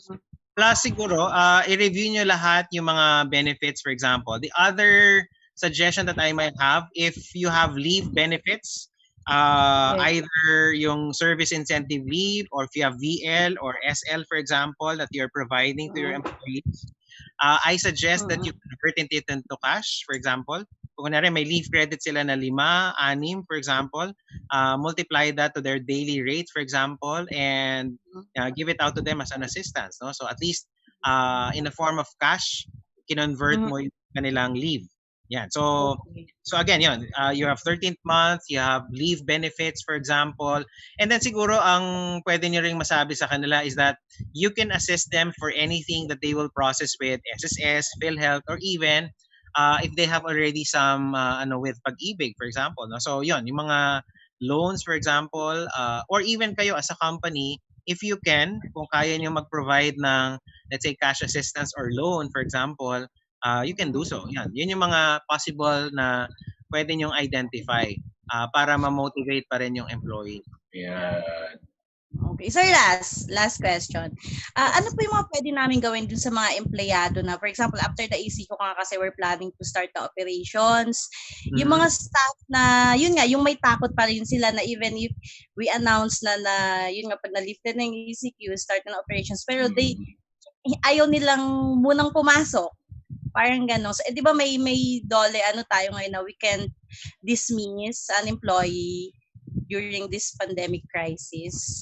Speaker 17: plus siguro i-review nyo lahat yung mga benefits. For example, the other suggestion that I might have, if you have leave benefits, either yung service incentive leave, or if you have VL or SL, for example, that you're providing to your employees, I suggest that you convert it into cash. For example, kung kunwari may leave credit sila na 5, 6, for example, multiply that to their daily rate, for example, and give it out to them as an assistance, no? So at least in the form of cash, kinonvert mo yung kanilang leave. Yeah. So again, yun, you have 13th month, you have leave benefits, for example, and then siguro ang pwede nyo ring masabi sa kanila is that you can assist them for anything that they will process with SSS, PhilHealth, or even if they have already some with Pag-ibig, for example, no. So yun, yung mga loans, for example, or even kayo as a company, if you can, kung kaya nyo mag-provide ng, let's say, cash assistance or loan, for example, you can do so. Yun yung mga possible na pwede nyong identify para ma-motivate pa rin yung employee.
Speaker 18: Okay. Sir, last question. Ano po yung mga pwede namin gawin dun sa mga empleyado na, for example, after the ECQ kasi we're planning to start the operations. Yung mga staff na, yun nga, yung may takot pa rin sila na even if we announce na yun nga, pag na-lifted na yung ECQ, start na operations, pero ayaw nilang munang pumasok. Parang gano'n. So, di ba may dole, tayo ngayon na we can dismiss an employee during this pandemic crisis?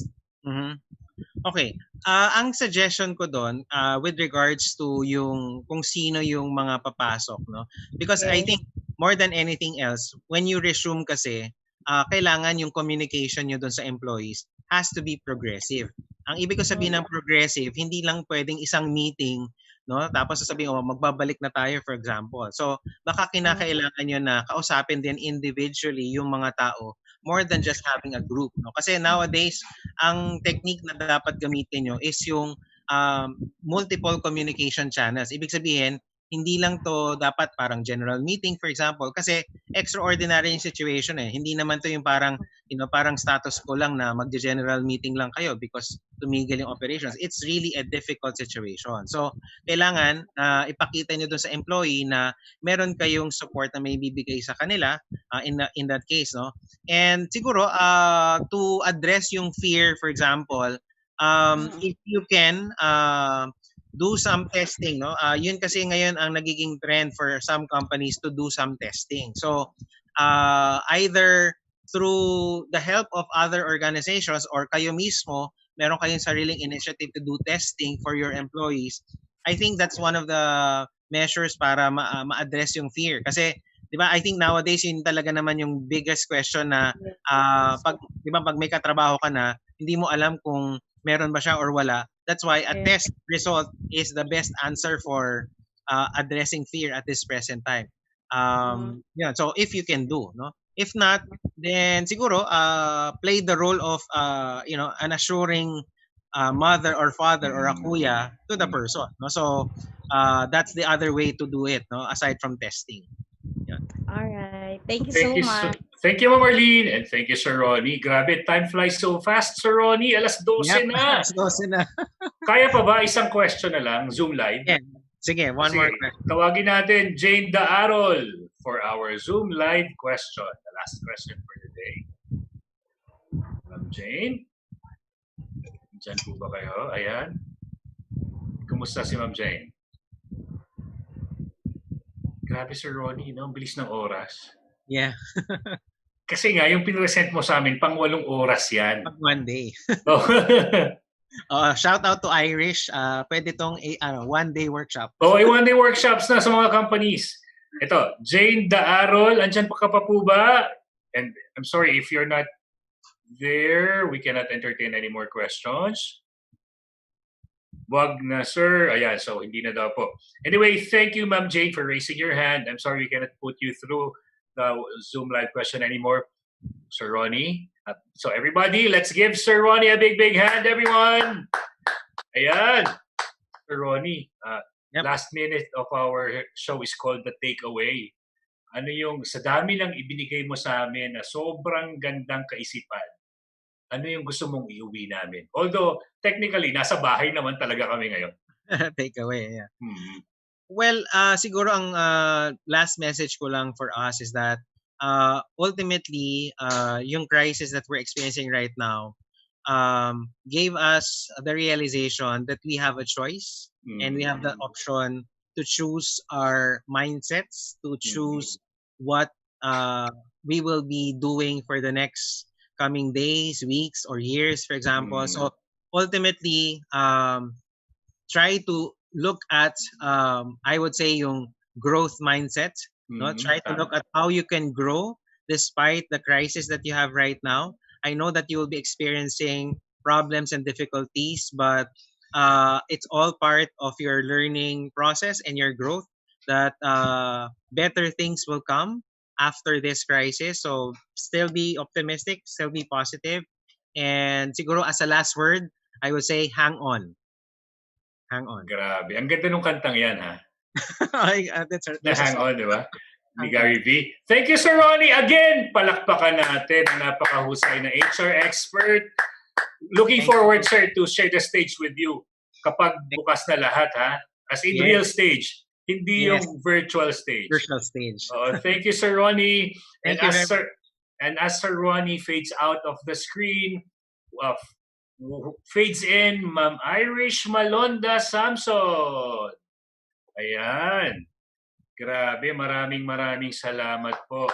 Speaker 17: Okay. Ang suggestion ko doon with regards to yung kung sino yung mga papasok, no? Because I think more than anything else, when you resume kasi, kailangan yung communication nyo doon sa employees has to be progressive. Ang ibig ko sabihin ng progressive, hindi lang pwedeng isang meeting, no? Tapos sasabihin, magbabalik na tayo, for example. So, baka kinakailangan nyo na kausapin din individually yung mga tao more than just having a group, no? Kasi nowadays, ang technique na dapat gamitin nyo is yung multiple communication channels. Ibig sabihin, hindi lang to dapat parang general meeting, for example, kasi extraordinary yung situation eh. Hindi naman to yung parang, parang status quo lang na magge-general meeting lang kayo because tumigil yung operations. It's really a difficult situation. So, kailangan ipakita nyo dun sa employee na meron kayong support na may bibigay sa kanila in that case, no? And siguro, to address yung fear, for example, if you can do some testing, no? Yun kasi ngayon ang nagiging trend for some companies to do some testing. So, either through the help of other organizations or kayo mismo, meron kayong sariling initiative to do testing for your employees. I think that's one of the measures para ma-address yung fear. Kasi, di ba, I think nowadays yun talaga naman yung biggest question na pag may katrabaho ka na, hindi mo alam kung meron ba siya or wala. That's why a test result is the best answer for addressing fear at this present time. Yeah, so if you can do, no? If not, then siguro play the role of an assuring mother or father or a kuya to the person, no? So that's the other way to do it, no? Aside from testing. Yeah.
Speaker 18: All right. Thank you so much.
Speaker 15: Thank you, Ma'am Arlene, and thank you, Sir Ronnie. Grabe, time flies so fast, Sir Ronnie. Alas 12 na.
Speaker 17: Alas 12 na.
Speaker 15: Kaya pa ba isang question na lang, Zoom live?
Speaker 17: Yeah. Sige, one more question.
Speaker 15: Tawagin natin Jane Daarol for our Zoom live question. The last question for the day. Ma'am Jane? Diyan po ba kayo? Ayan. Kumusta si Ma'am Jane? Grabe, Sir Ronnie, no? Ang bilis ng oras.
Speaker 17: Yeah.
Speaker 15: Kasi nga, yung pinresent mo sa amin, pang 8 oras yan.
Speaker 17: Pag one day. Shout out to Irish. Pwede tong one-day workshop.
Speaker 15: One-day workshops na sa mga companies. Ito, Jane Daarol, andyan pa po ba? And I'm sorry if you're not there, we cannot entertain any more questions. Wag na, sir. Ayan, so hindi na daw po. Anyway, thank you, Ma'am Jane, for raising your hand. I'm sorry we cannot put you through the Zoom live question anymore. Sir Ronnie. So everybody, let's give Sir Ronnie a big, big hand, everyone. Ayan. Sir Ronnie, last minute of our show is called The Takeaway. Ano yung, sa dami lang ibinigay mo sa amin na sobrang gandang kaisipan, ano yung gusto mong iuwi namin? Although, technically, nasa bahay naman talaga kami ngayon.
Speaker 17: Takeaway, yeah. Well, siguro ang last message ko lang for us is that ultimately, yung crisis that we're experiencing right now gave us the realization that we have a choice and we have the option to choose our mindsets, to choose what we will be doing for the next coming days, weeks, or years, for example. So ultimately, try to look at, I would say, yung growth mindset. No? Try to look at how you can grow despite the crisis that you have right now. I know that you will be experiencing problems and difficulties, but it's all part of your learning process and your growth, that better things will come after this crisis. So still be optimistic, still be positive. And siguro as a last word, I would say hang on. Hang on.
Speaker 15: Grabe. Ang ganda nung kantang yan, ha?
Speaker 17: That's
Speaker 15: hang on, di ba? Ni Gary V. Thank you, Sir Ronnie. Again, palakpakan natin ang napakahusay na HR expert. Looking forward, sir, to share the stage with you kapag bukas na lahat, ha? As in real stage. Hindi yung virtual stage.
Speaker 17: Virtual stage.
Speaker 15: Thank you, Sir Ronnie.
Speaker 17: Thank
Speaker 15: and
Speaker 17: you,
Speaker 15: as Sir Ronnie fades out of the screen, fades in, Ma'am Irish Malonda Samson. Ayan. Grabe, maraming salamat po.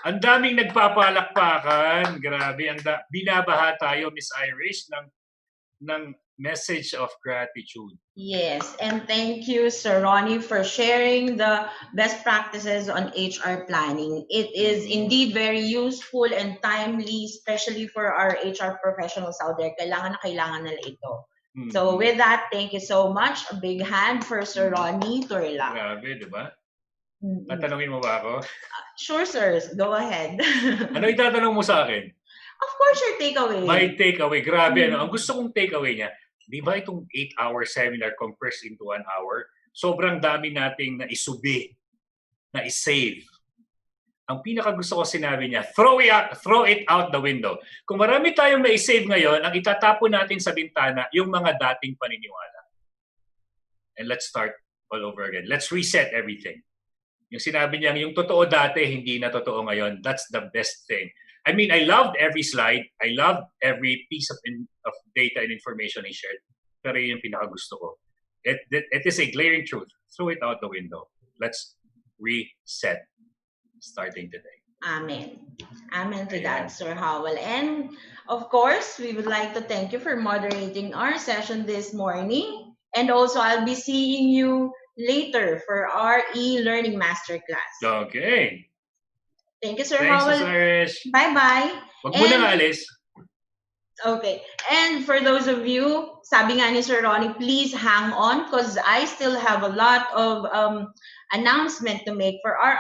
Speaker 15: Ang daming nagpapalakpakan. Grabe, binabaha tayo, Miss Irish, ng message of gratitude.
Speaker 14: Yes, and thank you, Sir Ronnie, for sharing the best practices on HR planning. It is indeed very useful and timely, especially for our HR professionals out there. Kailangan na kailangan nila ito. So with that, thank you so much. A big hand for Sir Ronnie Turla.
Speaker 15: Grabe, di ba? Tatanungin mo ba ako?
Speaker 14: Sure, sirs. Go ahead.
Speaker 15: Ano itatanong mo sa akin?
Speaker 14: Of course, your takeaway.
Speaker 15: My takeaway. Grabe, ano? Ang gusto kong takeaway niya, di ba itong 8-hour seminar compressed into 1 hour? Sobrang dami nating naisubi, na-save. Ang pinaka gusto ko sinabi niya, throw it out the window. Kung marami tayong na-save ngayon, ang itatapon natin sa bintana, yung mga dating paniniwala. And let's start all over again. Let's reset everything. Yung sinabi niya, yung totoo dati, hindi na totoo ngayon. That's the best thing. I mean, I loved every slide. I loved every piece of data and information he shared. Pero yun yung pinakagusto ko. It is a glaring truth. Throw it out the window. Let's reset starting today.
Speaker 14: Amen. Amen to that, Sir Howell. And of course, we would like to thank you for moderating our session this morning. And also, I'll be seeing you later for our e-learning masterclass.
Speaker 15: Okay.
Speaker 14: Thank you, Sir
Speaker 15: Thanks,
Speaker 14: Howell.
Speaker 15: Osiris.
Speaker 14: Bye-bye.
Speaker 15: Wag mo nang alis.
Speaker 14: Okay. And for those of you, sabi nga ni Sir Ronnie, please hang on because I still have a lot of announcement to make for our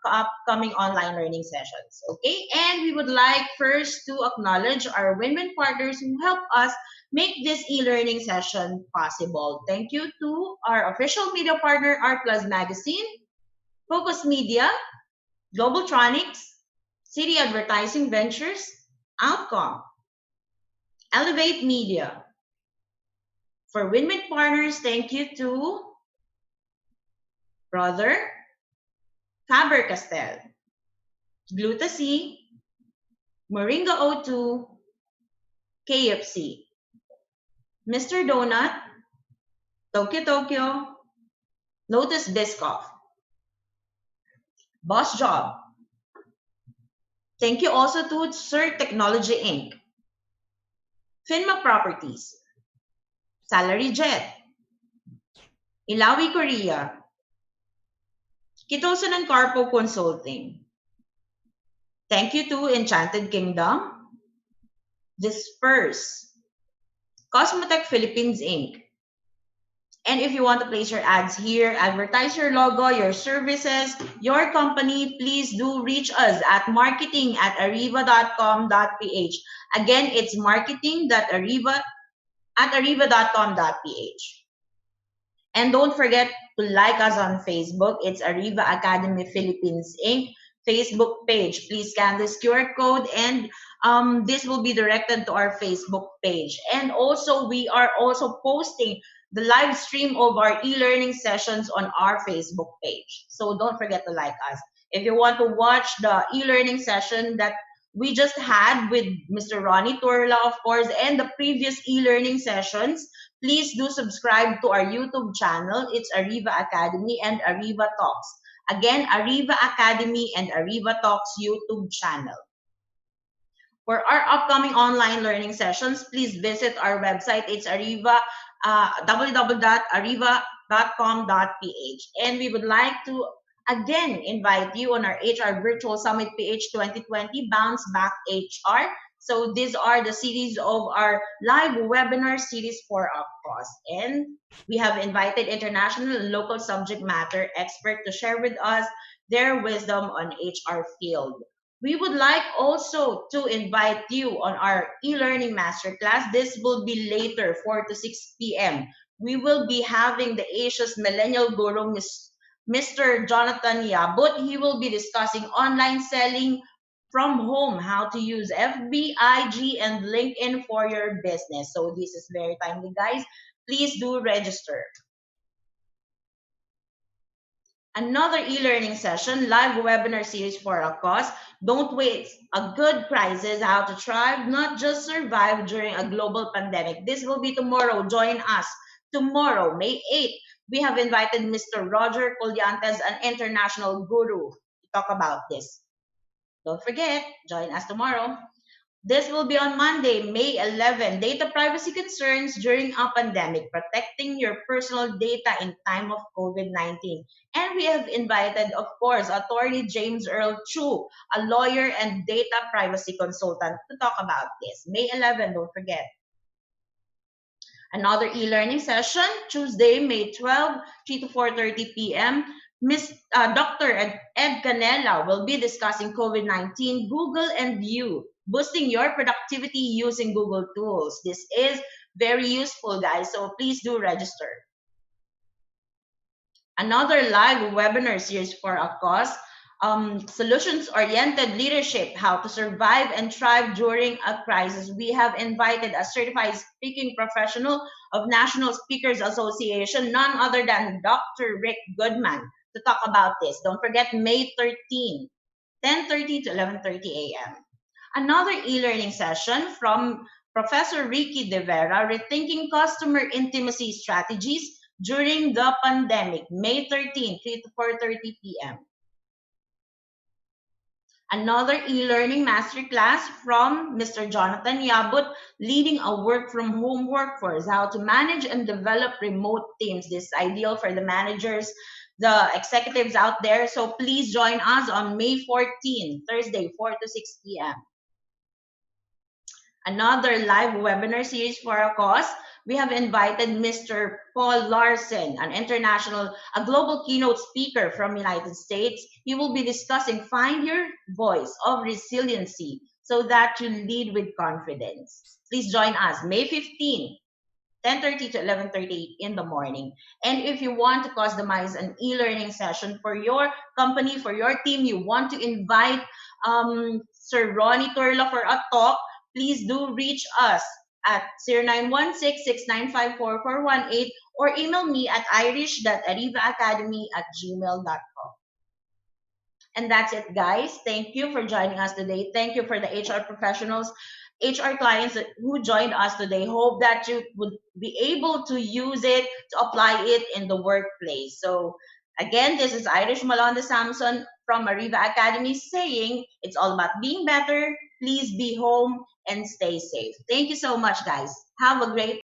Speaker 14: upcoming online learning sessions. Okay. And we would like first to acknowledge our win-win partners who help us make this e-learning session possible. Thank you to our official media partner, Art Plus Magazine, Focus Media, Globaltronics, City Advertising Ventures, Outcome, Elevate Media. For win-win partners, thank you to Brother, Faber-Castell, Glutacy, Moringa O2, KFC, Mr. Donut, Tokyo, Lotus Biscoff, Boss Job. Thank you also to Sir Technology Inc., Finma Properties, Salary Jet, Ilawi Korea, Kitosan and Carpo Consulting. Thank you to Enchanted Kingdom, Disperse, Cosmotech Philippines Inc. And if you want to place your ads here, advertise your logo, your services, your company, please do reach us at marketing@ariva.com.ph. Again, it's marketing.ariva.com.ph. And don't forget to like us on Facebook. It's Ariva Academy Philippines Inc. Facebook page. Please scan this QR code and this will be directed to our Facebook page. And also, we are also posting the live stream of our e-learning sessions on our Facebook page. So don't forget to like us. If you want to watch the e-learning session that we just had with Mr. Ronnie Turla, of course, and the previous e-learning sessions, please do subscribe to our YouTube channel. It's Ariva Academy and Ariva Talks. Again, Ariva Academy and Ariva Talks YouTube channel. For our upcoming online learning sessions, please visit our website. It's www.ariva.com.ph. And we would like to again invite you on our HR Virtual Summit PH 2020 Bounce Back HR. So these are the series of our live webinar series for Upcross. And we have invited international and local subject matter experts to share with us their wisdom on HR field. We would like also to invite you on our e-learning masterclass. This will be later, 4 to 6 p.m. We will be having the Asia's Millennial Guru, Mr. Jonathan Yabut. He will be discussing online selling from home, how to use FB, IG, and LinkedIn for your business. So this is very timely, guys. Please do register. Another e-learning session, live webinar series for a cause. Don't waste a good crisis, how to thrive, not just survive during a global pandemic. This will be tomorrow. Join us tomorrow, May 8th. We have invited Mr. Roger Colliantes, an international guru, to talk about this. Don't forget, join us tomorrow. This will be on Monday, May 11. Data privacy concerns during a pandemic, protecting your personal data in time of COVID-19. And we have invited, of course, Attorney James Earl Chu, a lawyer and data privacy consultant, to talk about this. May 11, don't forget. Another e-learning session, Tuesday, May 12, 3 to 4:30 p.m. Dr. Ed Canela will be discussing COVID-19, Google, and you, boosting your productivity using Google tools. This is very useful, guys, so please do register. Another live webinar series for a cause, solutions-oriented leadership, how to survive and thrive during a crisis. We have invited a certified speaking professional of National Speakers Association, none other than Dr. Rick Goodman, to talk about this. Don't forget May 13, 10:30 to 11:30 a.m. Another e-learning session from Professor Ricky De Vera, Rethinking Customer Intimacy Strategies during the Pandemic, May 13, 3 to 4:30 p.m. Another e-learning masterclass from Mr. Jonathan Yabut, leading a work-from-home workforce, how to manage and develop remote teams. This is ideal for the managers, the executives out there. So please join us on May 14, Thursday, 4 to 6 p.m. Another live webinar series for a cause. We have invited Mr. Paul Larson, a global keynote speaker from United States. He will be discussing Find Your Voice of Resiliency so that you lead with confidence. Please join us May 15, 10:30 to 11:30 in the morning. And if you want to customize an e-learning session for your company, for your team, you want to invite Sir Ronnie Birla for a talk, please do reach us at 0916-695-4418 or email me at irish.arivaacademy@gmail.com. And that's it, guys. Thank you for joining us today. Thank you for the HR professionals, HR clients who joined us today. Hope that you would be able to use it, to apply it in the workplace. So again, this is Irish Malonda Samson from Ariva Academy saying it's all about being better. Please be home and stay safe. Thank you so much, guys. Have a great